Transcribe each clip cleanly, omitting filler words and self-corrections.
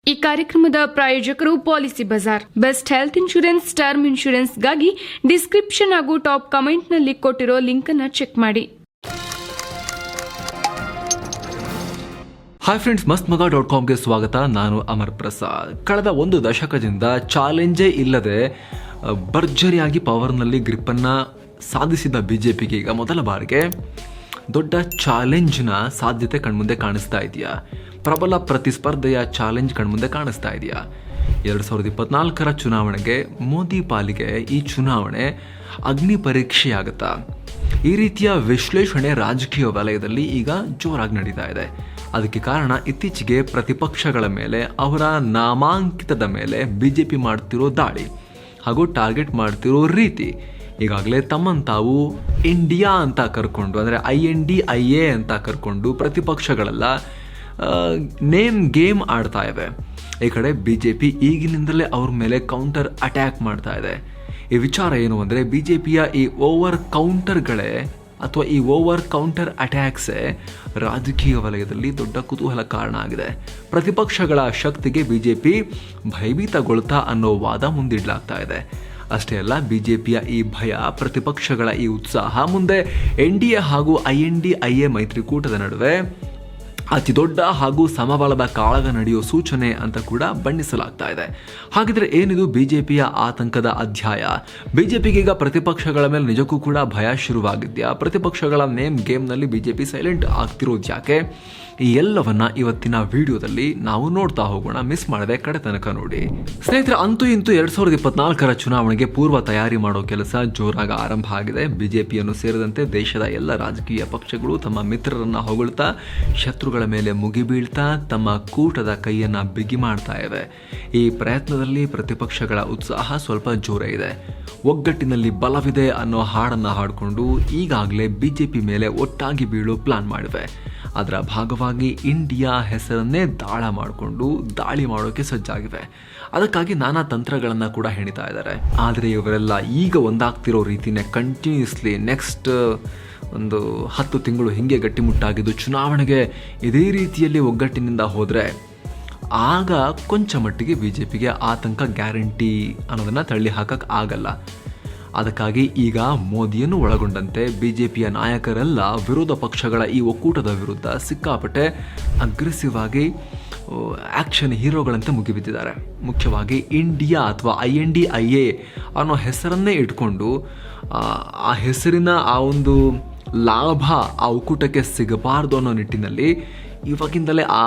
ಈ ಕಾರ್ಯಕ್ರಮದ ಪ್ರಾಯೋಜಕರು Policybazaar. Best health insurance, term ಇನ್ಶೂರೆನ್ಸ್ಗಾಗಿ ಡಿಸ್ಕ್ರಿಪ್ಷನ್ ಹಾಗೂ ಟಾಪ್ ಕಮೆಂಟ್ನಲ್ಲಿ ಕೊಟ್ಟಿರೋ ಲಿಂಕ್ ಅನ್ನು ಚೆಕ್ ಮಾಡಿ. ಹಾಯ್ ಫ್ರೆಂಡ್ಸ್, mastmaga.comಗೆ ಸ್ವಾಗತ. ನಾನು ಅಮರ್ ಪ್ರಸಾದ್. ಕಳೆದ ಒಂದು ದಶಕದಿಂದ ಚಾಲೆಂಜೇ ಇಲ್ಲದೆ ಭರ್ಜರಿಯಾಗಿ ಪವರ್ನಲ್ಲಿ ಗ್ರಿಪ್ಪನ್ನು ಸಾಧಿಸಿದ ಬಿಜೆಪಿಗೆ ಈಗ ಮೊದಲ ಬಾರಿಗೆ ದೊಡ್ಡ ಚಾಲೆಂಜ್ನ ಸಾಧ್ಯತೆ ಕಣ್ಮುಂದೆ ಕಾಣಿಸ್ತಾ ಇದೆಯಾ? ಪ್ರಬಲ ಪ್ರತಿಸ್ಪರ್ಧೆಯ ಚಾಲೆಂಜ್ ಕಣ್ಮುಂದೆ ಕಾಣಿಸ್ತಾ ಇದೆಯಾ? 2024 ಚುನಾವಣೆಗೆ ಮೋದಿ ಪಾಲಿಗೆ ಈ ಚುನಾವಣೆ ಅಗ್ನಿ ಪರೀಕ್ಷೆಯಾಗುತ್ತಾ? ಈ ರೀತಿಯ ವಿಶ್ಲೇಷಣೆ ರಾಜಕೀಯ ವಲಯದಲ್ಲಿ ಈಗ ಜೋರಾಗಿ ನಡೀತಾ ಇದೆ. ಅದಕ್ಕೆ ಕಾರಣ ಇತ್ತೀಚೆಗೆ ಪ್ರತಿಪಕ್ಷಗಳ ಮೇಲೆ, ಅವರ ನಾಮಾಂಕಿತದ ಮೇಲೆ ಬಿಜೆಪಿ ಮಾಡ್ತಿರೋ ದಾಳಿ ಹಾಗೂ ಟಾರ್ಗೆಟ್ ಮಾಡ್ತಿರೋ ರೀತಿ. ಈಗಾಗಲೇ ತಮ್ಮನ್ನು ತಾವು ಇಂಡಿಯಾ ಅಂತ ಕರ್ಕೊಂಡು, ಅಂದರೆ INDIA ಅಂತ ಕರ್ಕೊಂಡು ಪ್ರತಿಪಕ್ಷಗಳೆಲ್ಲ ನೇಮ್ ಗೇಮ್ ಆಡ್ತಾ ಇವೆ. ಈ ಕಡೆ ಬಿಜೆಪಿ ಈಗಿನಿಂದಲೇ ಅವ್ರ ಮೇಲೆ ಕೌಂಟರ್ ಅಟ್ಯಾಕ್ ಮಾಡ್ತಾ ಇದೆ. ಈ ವಿಚಾರ ಏನು ಅಂದರೆ, ಬಿಜೆಪಿಯ ಈ ಓವರ್ ಕೌಂಟರ್ಗಳೇ ಅಥವಾ ಈ ಓವರ್ ಕೌಂಟರ್ ಅಟ್ಯಾಕ್ಸೇ ರಾಜಕೀಯ ವಲಯದಲ್ಲಿ ದೊಡ್ಡ ಕುತೂಹಲ ಕಾರಣ ಆಗಿದೆ. ಪ್ರತಿಪಕ್ಷಗಳ ಶಕ್ತಿಗೆ ಬಿಜೆಪಿ ಭಯಭೀತಗೊಳ್ತಾ ಅನ್ನೋ ವಾದ ಮುಂದಿಡಲಾಗ್ತಾ ಇದೆ. ಅಷ್ಟೇ ಅಲ್ಲ, ಬಿಜೆಪಿಯ ಈ ಭಯ, ಪ್ರತಿಪಕ್ಷಗಳ ಈ ಉತ್ಸಾಹ ಮುಂದೆ NDA ಹಾಗೂ INDIA ಮೈತ್ರಿಕೂಟದ ನಡುವೆ ಅತಿ ದೊಡ್ಡ ಹಾಗೂ ಸಮಬಲದ ಕಾಳಗ ನಡೆಯುವ ಸೂಚನೆ ಅಂತ ಕೂಡ ಬಣ್ಣಿಸಲಾಗ್ತಾ ಇದೆ. ಹಾಗಿದ್ರೆ ಏನಿದು ಬಿಜೆಪಿಯ ಆತಂಕದ ಅಧ್ಯಾಯ? ಬಿಜೆಪಿಗೆ ಈಗ ಪ್ರತಿಪಕ್ಷಗಳ ಮೇಲೆ ನಿಜಕ್ಕೂ ಕೂಡ ಭಯ ಶುರುವಾಗಿದೆಯಾ? ಪ್ರತಿಪಕ್ಷಗಳ ನೇಮ್ ಗೇಮ್ನಲ್ಲಿ ಬಿಜೆಪಿ ಸೈಲೆಂಟ್ ಆಗ್ತಿರೋದು ಯಾಕೆ? ಈ ಎಲ್ಲವನ್ನ ಇವತ್ತಿನ ವಿಡಿಯೋದಲ್ಲಿ ನಾವು ನೋಡ್ತಾ ಹೋಗೋಣ. ಮಿಸ್ ಮಾಡದೆ ಕಡೆ ತನಕ ನೋಡಿ. ಸ್ನೇಹಿತರೆ, ಅಂತೂ ಇಂತೂ 2024 ಚುನಾವಣೆಗೆ ಪೂರ್ವ ತಯಾರಿ ಮಾಡೋ ಕೆಲಸ ಜೋರಾಗಿ ಆರಂಭ ಆಗಿದೆ. ಬಿಜೆಪಿಯನ್ನು ಸೇರಿದಂತೆ ದೇಶದ ಎಲ್ಲ ರಾಜಕೀಯ ಪಕ್ಷಗಳು ತಮ್ಮ ಮಿತ್ರರನ್ನ ಹೊಗಳ್ತಾ, ಶತ್ರುಗಳ ಮೇಲೆ ಮುಗಿಬೀಳ್ತಾ ತಮ್ಮ ಕೂಟದ ಕೈಯನ್ನ ಬಿಗಿ ಮಾಡ್ತಾ ಇವೆ. ಈ ಪ್ರಯತ್ನದಲ್ಲಿ ಪ್ರತಿಪಕ್ಷಗಳ ಉತ್ಸಾಹ ಸ್ವಲ್ಪ ಜೋರ ಇದೆ. ಒಗ್ಗಟ್ಟಿನಲ್ಲಿ ಬಲವಿದೆ ಅನ್ನೋ ಹಾಡನ್ನ ಹಾಡಿಕೊಂಡು ಈಗಾಗಲೇ ಬಿಜೆಪಿ ಮೇಲೆ ಒಟ್ಟಾಗಿ ಬೀಳೋ ಪ್ಲಾನ್ ಮಾಡಿವೆ. ಅದರ ಭಾಗವಾಗಿ ಇಂಡಿಯಾ ಹೆಸರನ್ನೇ ದಾಳ ಮಾಡಿಕೊಂಡು ದಾಳಿ ಮಾಡೋಕೆ ಸಜ್ಜಾಗಿವೆ. ಅದಕ್ಕಾಗಿ ನಾನಾ ತಂತ್ರಗಳನ್ನು ಕೂಡ ಹೆಣಿತಾ ಇದ್ದಾರೆ. ಆದರೆ ಇವರೆಲ್ಲ ಈಗ ಒಂದಾಗ್ತಿರೋ ರೀತಿನೇ ಕಂಟಿನ್ಯೂಸ್ಲಿ ನೆಕ್ಸ್ಟ್ ಒಂದು 10 ತಿಂಗಳು ಹಿಂಗೆ ಗಟ್ಟಿಮುಟ್ಟಾಗಿದ್ದು, ಚುನಾವಣೆಗೆ ಇದೇ ರೀತಿಯಲ್ಲಿ ಒಗ್ಗಟ್ಟಿನಿಂದ ಹೋದರೆ ಆಗ ಕೊಂಚ ಮಟ್ಟಿಗೆ ಬಿಜೆಪಿಗೆ ಆತಂಕ ಗ್ಯಾರಂಟಿ ಅನ್ನೋದನ್ನು ತಳ್ಳಿ ಹಾಕಕ್ಕೆ ಆಗಲ್ಲ. ಅದಕ್ಕಾಗಿ ಈಗ ಮೋದಿಯನ್ನು ಒಳಗೊಂಡಂತೆ ಬಿಜೆಪಿಯ ನಾಯಕರೆಲ್ಲ ವಿರೋಧ ಪಕ್ಷಗಳ ಈ ಒಕ್ಕೂಟದ ವಿರುದ್ಧ ಸಿಕ್ಕಾಪಟ್ಟೆ ಅಗ್ರೆಸಿವ್ ಆಗಿ ಆ್ಯಕ್ಷನ್ ಹೀರೋಗಳಂತೆ ಮುಗಿಬಿದ್ದಿದ್ದಾರೆ. ಮುಖ್ಯವಾಗಿ ಇಂಡಿಯಾ ಅಥವಾ INDIA ಅನ್ನೋ ಹೆಸರನ್ನೇ ಇಟ್ಕೊಂಡು ಆ ಹೆಸರಿನ ಆ ಒಂದು ಲಾಭ ಆ ಒಕ್ಕೂಟಕ್ಕೆ ಸಿಗಬಾರ್ದು ಅನ್ನೋ ನಿಟ್ಟಿನಲ್ಲಿ ಇವಾಗಿಂದಲೇ ಆ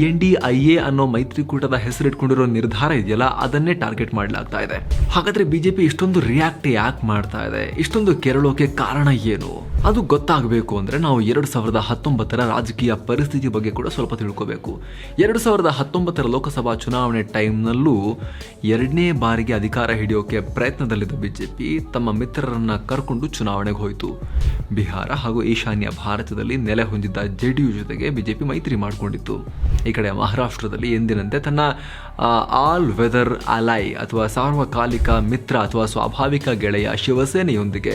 INDIA ಅನ್ನೋ ಮೈತ್ರಿಕೂಟದ ಹೆಸರಿಟ್ಕೊಂಡಿರೋ ನಿರ್ಧಾರ ಇದೆಯಲ್ಲ, ಅದನ್ನೇ ಟಾರ್ಗೆಟ್ ಮಾಡಲಾಗ್ತಾ ಇದೆ. ಹಾಗಾದ್ರೆ ಬಿಜೆಪಿ ಇಷ್ಟೊಂದು ರಿಯಾಕ್ಟ್ ಯಾಕೆ ಮಾಡ್ತಾ ಇದೆ? ಇಷ್ಟೊಂದು ಕೆರಳೋಕೆ ಕಾರಣ ಏನು? ಅದು ಗೊತ್ತಾಗಬೇಕು ಅಂದರೆ ನಾವು 2019 ರಾಜಕೀಯ ಪರಿಸ್ಥಿತಿ ಬಗ್ಗೆ ಕೂಡ ಸ್ವಲ್ಪ ತಿಳ್ಕೋಬೇಕು. 2019 ಲೋಕಸಭಾ ಚುನಾವಣೆ ಟೈಮ್ನಲ್ಲೂ 2ನೇ ಬಾರಿಗೆ ಅಧಿಕಾರ ಹಿಡಿಯೋಕೆ ಪ್ರಯತ್ನದಲ್ಲಿದ್ದ ಬಿಜೆಪಿ ತಮ್ಮ ಮಿತ್ರರನ್ನ ಕರ್ಕೊಂಡು ಚುನಾವಣೆಗೆ ಹೋಯಿತು. ಬಿಹಾರ ಹಾಗೂ ಈಶಾನ್ಯ ಭಾರತದಲ್ಲಿ ನೆಲೆ ಹೊಂದಿದ್ದ JDU ಜೊತೆಗೆ ಬಿಜೆಪಿ ಮೈತ್ರಿ ಮಾಡಿಕೊಂಡಿತ್ತು. ಈ ಕಡೆ ಮಹಾರಾಷ್ಟ್ರದಲ್ಲಿ ಎಂದಿನಂತೆ ತನ್ನ ಆಲ್ ವೆದರ್ ಅಲೈ ಅಥವಾ ಸಾರ್ವಕಾಲಿಕ ಮಿತ್ರ ಅಥವಾ ಸ್ವಾಭಾವಿಕ ಗೆಳೆಯ ಶಿವಸೇನೆಯೊಂದಿಗೆ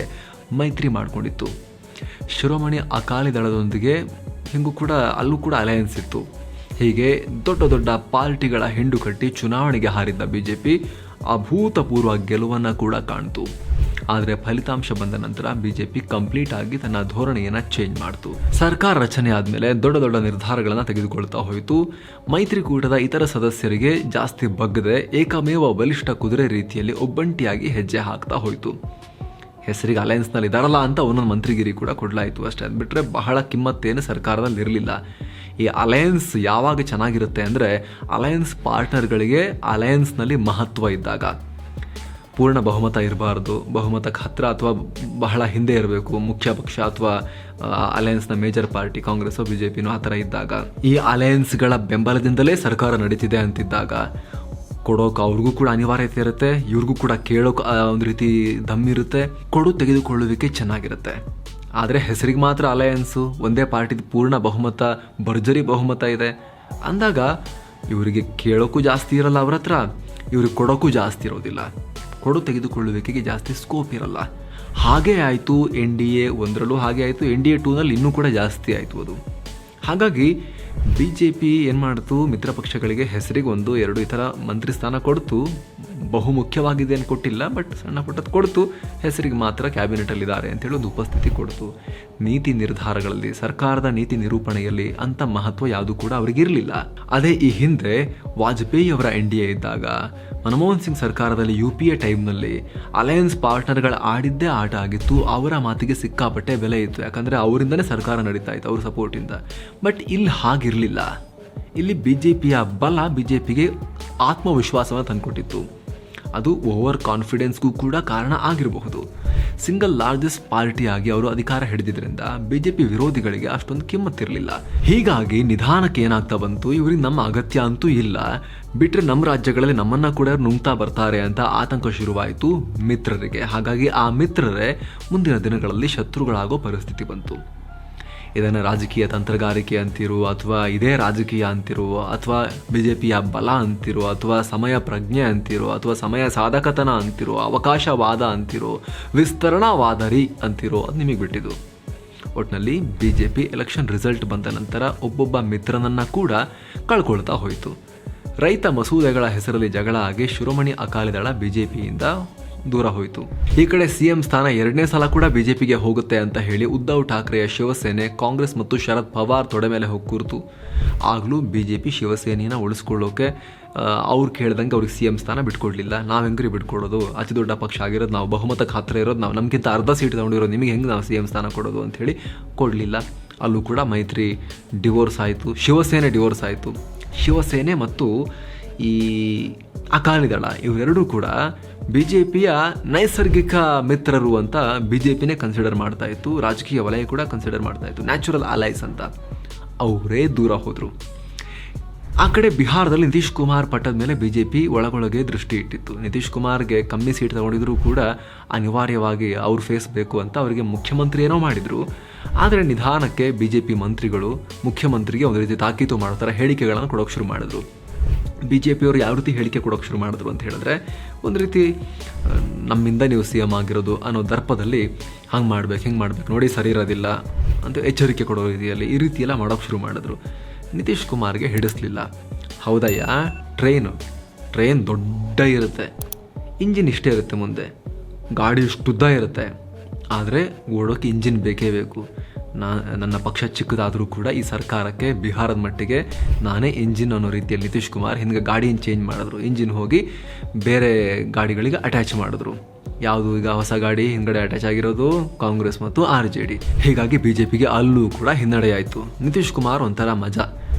ಮೈತ್ರಿ ಮಾಡಿಕೊಂಡಿತ್ತು. ಶಿರೋಮಣಿ ಅಕಾಲಿ ದಳದೊಂದಿಗೆ ಅಲ್ಲೂ ಕೂಡ ಅಲಯನ್ಸ್ ಇತ್ತು. ಹೀಗೆ ದೊಡ್ಡ ದೊಡ್ಡ ಪಾರ್ಟಿಗಳ ಹಿಂಡು ಕಟ್ಟಿ ಚುನಾವಣೆಗೆ ಹಾರಿದ್ದ ಬಿಜೆಪಿ ಅಭೂತಪೂರ್ವ ಗೆಲುವನ್ನು ಕೂಡ ಕಾಣ್ತು. ಆದರೆ ಫಲಿತಾಂಶ ಬಂದ ನಂತರ ಬಿಜೆಪಿ ಕಂಪ್ಲೀಟ್ ಆಗಿ ತನ್ನ ಧೋರಣೆಯನ್ನು ಚೇಂಜ್ ಮಾಡ್ತು. ಸರ್ಕಾರ ರಚನೆ ಆದಮೇಲೆ ದೊಡ್ಡ ದೊಡ್ಡ ನಿರ್ಧಾರಗಳನ್ನು ತೆಗೆದುಕೊಳ್ತಾ ಹೋಯಿತು. ಮೈತ್ರಿಕೂಟದ ಇತರ ಸದಸ್ಯರಿಗೆ ಜಾಸ್ತಿ ಬಗ್ಗದೆ ಏಕಮೇವ ಬಲಿಷ್ಠ ಕುದುರೆ ರೀತಿಯಲ್ಲಿ ಒಬ್ಬಂಟಿಯಾಗಿ ಹೆಜ್ಜೆ ಹಾಕ್ತಾ ಹೋಯಿತು. ಹೆಸರಿಗೆ ಅಲಯನ್ಸ್ನಲ್ಲಿ ಇದಾರಲ್ಲ ಅಂತ ಒಂದೊಂದು ಮಂತ್ರಿಗಿರಿ ಕೂಡ ಕೊಡಲಾಯಿತು ಅಷ್ಟೇ. ಅದು ಬಿಟ್ಟರೆ ಬಹಳ ಕಿಮ್ಮತ್ತೇನು ಸರ್ಕಾರದಲ್ಲಿ ಇರಲಿಲ್ಲ. ಈ ಅಲಯನ್ಸ್ ಯಾವಾಗ ಚೆನ್ನಾಗಿರುತ್ತೆ ಅಂದರೆ, ಅಲಯನ್ಸ್ ಪಾರ್ಟ್ನರ್ಗಳಿಗೆ ಅಲಯನ್ಸ್ನಲ್ಲಿ ಮಹತ್ವ ಇದ್ದಾಗ. ಪೂರ್ಣ ಬಹುಮತ ಇರಬಾರ್ದು, ಬಹುಮತಕ್ಕೆ ಹತ್ತಿರ ಅಥವಾ ಬಹಳ ಹಿಂದೆ ಇರಬೇಕು ಮುಖ್ಯ ಪಕ್ಷ ಅಥವಾ ಅಲಯನ್ಸ್ನ ಮೇಜರ್ ಪಾರ್ಟಿ ಕಾಂಗ್ರೆಸ್ ಬಿಜೆಪಿನೂ ಆ ಥರ ಇದ್ದಾಗ, ಈ ಅಲಯನ್ಸ್ಗಳ ಬೆಂಬಲದಿಂದಲೇ ಸರ್ಕಾರ ನಡೀತಿದೆ ಅಂತಿದ್ದಾಗ ಕೊಡೋಕೆ ಅವ್ರಿಗೂ ಕೂಡ ಅನಿವಾರ್ಯತೆ ಇರುತ್ತೆ, ಇವ್ರಿಗೂ ಕೂಡ ಕೇಳೋಕೆ ಒಂದು ರೀತಿ ದಮ್ಮಿರುತ್ತೆ, ತೆಗೆದುಕೊಳ್ಳುವಿಕೆ ಚೆನ್ನಾಗಿರುತ್ತೆ. ಆದರೆ ಹೆಸರಿಗೆ ಮಾತ್ರ ಅಲಯನ್ಸು, ಒಂದೇ ಪಾರ್ಟಿದ ಪೂರ್ಣ ಬಹುಮತ, ಭರ್ಜರಿ ಬಹುಮತ ಇದೆ ಅಂದಾಗ ಇವರಿಗೆ ಕೇಳೋಕ್ಕೂ ಜಾಸ್ತಿ ಇರಲ್ಲ ಅವ್ರ ಹತ್ರ, ಇವ್ರಿಗೆ ಕೊಡೋಕ್ಕೂ ಜಾಸ್ತಿ ಇರೋದಿಲ್ಲ, ತೆಗೆದುಕೊಳ್ಳುವಿಕೆಗೆ ಜಾಸ್ತಿ ಸ್ಕೋಪ್ ಇರಲ್ಲ. ಹಾಗೇ ಆಯಿತು NDA 1ರಲ್ಲೂ ಹಾಗೆ ಆಯಿತು, NDA 2ನಲ್ಲಿ ಇನ್ನೂ ಕೂಡ ಜಾಸ್ತಿ ಆಯಿತು ಅದು. ಹಾಗಾಗಿ BJP ಏನು ಮಾಡ್ತು, ಮಿತ್ರ ಪಕ್ಷಗಳಿಗೆ ಹೆಸರಿಗೆ 1-2 ಈ ಥರ ಮಂತ್ರಿ ಸ್ಥಾನ ಕೊಡ್ತು. ಬಹುಮುಖ್ಯವಾಗಿದೆ ಏನು ಕೊಟ್ಟಿಲ್ಲ, ಬಟ್ ಸಣ್ಣ ಪುಟ್ಟದ್ದು ಕೊಡ್ತು. ಹೆಸರಿಗೆ ಮಾತ್ರ ಕ್ಯಾಬಿನೆಟಲ್ಲಿದ್ದಾರೆ ಅಂತೇಳಿ ಒಂದು ಉಪಸ್ಥಿತಿ ಕೊಡ್ತು. ನೀತಿ ನಿರ್ಧಾರಗಳಲ್ಲಿ, ಸರ್ಕಾರದ ನೀತಿ ನಿರೂಪಣೆಯಲ್ಲಿ ಅಂಥ ಮಹತ್ವ ಯಾವುದು ಕೂಡ ಅವರಿಗಿರಲಿಲ್ಲ. ಅದೇ ಈ ಹಿಂದೆ ವಾಜಪೇಯಿ ಅವರ NDA ಇದ್ದಾಗ, ಮನಮೋಹನ್ ಸಿಂಗ್ ಸರ್ಕಾರದಲ್ಲಿ UPA ಟೈಮ್ನಲ್ಲಿ ಅಲಯನ್ಸ್ ಪಾರ್ಟ್ನರ್ಗಳು ಆಡಿದ್ದೇ ಆಟ ಆಗಿತ್ತು. ಅವರ ಮಾತಿಗೆ ಸಿಕ್ಕಾಪಟ್ಟೆ ಬೆಲೆ ಇತ್ತು, ಯಾಕಂದರೆ ಅವರಿಂದನೇ ಸರ್ಕಾರ ನಡೀತಾ ಇತ್ತು, ಅವ್ರ ಸಪೋರ್ಟಿಂದ. ಬಟ್ ಇಲ್ಲಿ ಹಾಗಿರಲಿಲ್ಲ. ಇಲ್ಲಿ BJPಯ ಬಲ BJPಗೆ ಆತ್ಮವಿಶ್ವಾಸವನ್ನು ತಂದುಕೊಟ್ಟಿತ್ತು. ಅದು ಓವರ್ ಕಾನ್ಫಿಡೆನ್ಸ್ಗೂ ಕೂಡ ಕಾರಣ ಆಗಿರಬಹುದು. ಸಿಂಗಲ್ ಲಾರ್ಜೆಸ್ಟ್ ಪಾರ್ಟಿಯಾಗಿ ಅವರು ಅಧಿಕಾರ ಹಿಡಿದಿದ್ದರಿಂದ BJP ವಿರೋಧಿಗಳಿಗೆ ಅಷ್ಟೊಂದು ಕಿಮ್ಮತ್ತಿರಲಿಲ್ಲ. ಹೀಗಾಗಿ ನಿಧಾನಕ್ಕೆ ಏನಾಗ್ತಾ ಬಂತು, ಇವ್ರಿಗೆ ನಮ್ಮ ಅಗತ್ಯ ಅಂತೂ ಇಲ್ಲ, ಬಿಟ್ಟರೆ ನಮ್ಮ ರಾಜ್ಯಗಳಲ್ಲಿ ನಮ್ಮನ್ನು ಕೂಡ ನುಂಗ್ತಾ ಬರ್ತಾರೆ ಅಂತ ಆತಂಕ ಶುರುವಾಯಿತು ಮಿತ್ರರಿಗೆ. ಹಾಗಾಗಿ ಆ ಮಿತ್ರರೇ ಮುಂದಿನ ದಿನಗಳಲ್ಲಿ ಶತ್ರುಗಳಾಗೋ ಪರಿಸ್ಥಿತಿ ಬಂತು. ಇದನ್ನು ರಾಜಕೀಯ ತಂತ್ರಗಾರಿಕೆ ಅಂತಿರೋ, ಅಥವಾ ಇದೇ ರಾಜಕೀಯ ಅಂತಿರೋ, ಅಥವಾ BJPಯ ಬಲ ಅಂತಿರೋ, ಅಥವಾ ಸಮಯ ಪ್ರಜ್ಞೆ ಅಂತಿರೋ, ಅಥವಾ ಸಮಯ ಸಾಧಕತನ ಅಂತಿರೋ, ಅವಕಾಶವಾದ ಅಂತಿರೋ, ವಿಸ್ತರಣಾವಾದರಿ ಅಂತಿರೋ, ಅದು ನಿಮಗೆ ಬಿಟ್ಟಿದ್ದು. ಒಟ್ಟಿನಲ್ಲಿ BJP ಎಲೆಕ್ಷನ್ ರಿಸಲ್ಟ್ ಬಂದ ನಂತರ ಒಬ್ಬೊಬ್ಬ ಮಿತ್ರನನ್ನು ಕೂಡ ಕಳ್ಕೊಳ್ತಾ ಹೋಯಿತು. ರೈತ ಮಸೂದೆಗಳ ಹೆಸರಲ್ಲಿ ಜಗಳ ಆಗಿ ಶಿರೋಮಣಿ ಅಕಾಲಿದಳ BJPಯಿಂದ ದೂರ ಹೋಯಿತು. ಈ ಕಡೆ CM ಸ್ಥಾನ 2ನೇ ಸಲ ಕೂಡ BJPಗೆ ಹೋಗುತ್ತೆ ಅಂತ ಹೇಳಿ ಉದ್ಧವ್ ಠಾಕ್ರೆಯ ಶಿವಸೇನೆ ಕಾಂಗ್ರೆಸ್ ಮತ್ತು ಶರದ್ ಪವಾರ್ ತೊಡೆ ಮೇಲೆ ಹೋಗ್ಕೂರ್ತು. ಆಗಲೂ BJP ಶಿವಸೇನೆಯನ್ನು ಉಳಿಸ್ಕೊಳ್ಳೋಕೆ ಅವ್ರು ಕೇಳ್ದಂಗೆ ಅವ್ರಿಗೆ CM ಸ್ಥಾನ ಬಿಟ್ಕೊಡ್ಲಿಲ್ಲ. ನಾವು ಹೆಂಗ್ರಿ ಬಿಟ್ಕೊಡೋದು, ಅತಿ ದೊಡ್ಡ ಪಕ್ಷ ಆಗಿರೋದು ನಾವು, ಬಹುಮತಕ್ಕೆ ಹತ್ತಿರ ಇರೋದು ನಾವು, ನಮಗಿಂತ ಅರ್ಧ ಸೀಟ್ ತಗೊಂಡಿರೋದು ನಿಮಗೆ ಹೆಂಗೆ ನಾವು CM ಸ್ಥಾನ ಕೊಡೋದು ಅಂಥೇಳಿ ಕೊಡಲಿಲ್ಲ. ಅಲ್ಲೂ ಕೂಡ ಮೈತ್ರಿ ಡಿವೋರ್ಸ್ ಆಯಿತು, ಶಿವಸೇನೆ ಡಿವೋರ್ಸ್ ಆಯಿತು. ಶಿವಸೇನೆ ಮತ್ತು ಈ ಅಕಾಲಿದಳ ಇವರೆರಡೂ ಕೂಡ BJPಯ ನೈಸರ್ಗಿಕ ಮಿತ್ರರು ಅಂತ BJPನೇ ಕನ್ಸಿಡರ್ ಮಾಡ್ತಾ ಇತ್ತು. ರಾಜಕೀಯ ವಲಯ ಕೂಡ ಕನ್ಸಿಡರ್ ಮಾಡ್ತಾ ಇತ್ತು, ನ್ಯಾಚುರಲ್ ಅಲೈಸ್ ಅಂತ. ಅವರೇ ದೂರ ಹೋದರು. ಆ ಕಡೆ ಬಿಹಾರದಲ್ಲಿ ನಿತೀಶ್ ಕುಮಾರ್ ಪಟ್ಟದ ಮೇಲೆ BJP ಒಳಗೊಳಗೆ ದೃಷ್ಟಿ ಇಟ್ಟಿತ್ತು. ನಿತೀಶ್ ಕುಮಾರ್ಗೆ ಕಮ್ಮಿ ಸೀಟ್ ತಗೊಂಡಿದ್ರು ಕೂಡ ಅನಿವಾರ್ಯವಾಗಿ ಅವ್ರ ಫೇಸ್ ಬೇಕು ಅಂತ ಅವರಿಗೆ ಮುಖ್ಯಮಂತ್ರಿ ಏನೋ ಮಾಡಿದರು. ಆದರೆ ನಿಧಾನಕ್ಕೆ BJP ಮಂತ್ರಿಗಳು ಮುಖ್ಯಮಂತ್ರಿಗೆ ಒಂದು ರೀತಿ ತಾಕೀತು ಮಾಡ್ತಾರೆ, ಹೇಳಿಕೆಗಳನ್ನು ಕೊಡೋಕೆ ಶುರು ಮಾಡಿದ್ರು. BJPಯವರು ಯಾವ ರೀತಿ ಹೇಳಿಕೆ ಕೊಡೋಕೆ ಶುರು ಮಾಡಿದ್ರು ಅಂತ ಹೇಳಿದ್ರೆ, ಒಂದು ರೀತಿ ನಮ್ಮಿಂದ ನೀವು CM ಆಗಿರೋದು ಅನ್ನೋ ದರ್ಪದಲ್ಲಿ ಹಂಗೆ ಮಾಡ್ಬೇಕು, ಹಿಂಗೆ ಮಾಡ್ಬೇಕು, ನೋಡಿ ಸರಿ ಇರೋದಿಲ್ಲ ಅಂತ ಎಚ್ಚರಿಕೆ ಕೊಡೋ ರೀತಿಯಲ್ಲಿ ಈ ರೀತಿ ಎಲ್ಲ ಮಾಡೋಕೆ ಶುರು ಮಾಡಿದ್ರು. ನಿತೀಶ್ ಕುಮಾರ್ಗೆ ಹಿಡಿಸ್ಲಿಲ್ಲ. ಹೌದಯ್ಯ, ಟ್ರೈನ್ ದೊಡ್ಡ ಇರುತ್ತೆ, ಇಂಜಿನ್ ಇಷ್ಟೇ ಇರುತ್ತೆ, ಮುಂದೆ ಗಾಡಿ ಇಷ್ಟುದ್ದ ಇರುತ್ತೆ, ಆದರೆ ಓಡೋಕ್ಕೆ ಇಂಜಿನ್ ಬೇಕೇ ಬೇಕು. ನನ್ನ ಪಕ್ಷ ಚಿಕ್ಕದಾದರೂ ಕೂಡ ಈ ಸರ್ಕಾರಕ್ಕೆ ಬಿಹಾರದ ಮಟ್ಟಿಗೆ ನಾನೇ ಇಂಜಿನ್ ಅನ್ನೋ ರೀತಿಯಲ್ಲಿ ನಿತೀಶ್ ಕುಮಾರ್ ಹಿಂಗೆ ಗಾಡಿನ ಚೇಂಜ್ ಮಾಡಿದ್ರು. ಇಂಜಿನ್ ಹೋಗಿ ಬೇರೆ ಗಾಡಿಗಳಿಗೆ ಅಟ್ಯಾಚ್ ಮಾಡಿದ್ರು. ಯಾವುದು ಈಗ ಹೊಸ ಗಾಡಿ ಹಿಂದ್ಗಡೆ ಅಟ್ಯಾಚ್ ಆಗಿರೋದು ಕಾಂಗ್ರೆಸ್ ಮತ್ತು RJD. ಹೀಗಾಗಿ BJPಗೆ ಅಲ್ಲೂ ಕೂಡ ಹಿನ್ನಡೆಯಾಯಿತು. ನಿತೀಶ್ ಕುಮಾರ್ ಒಂಥರ ಮಜಾ,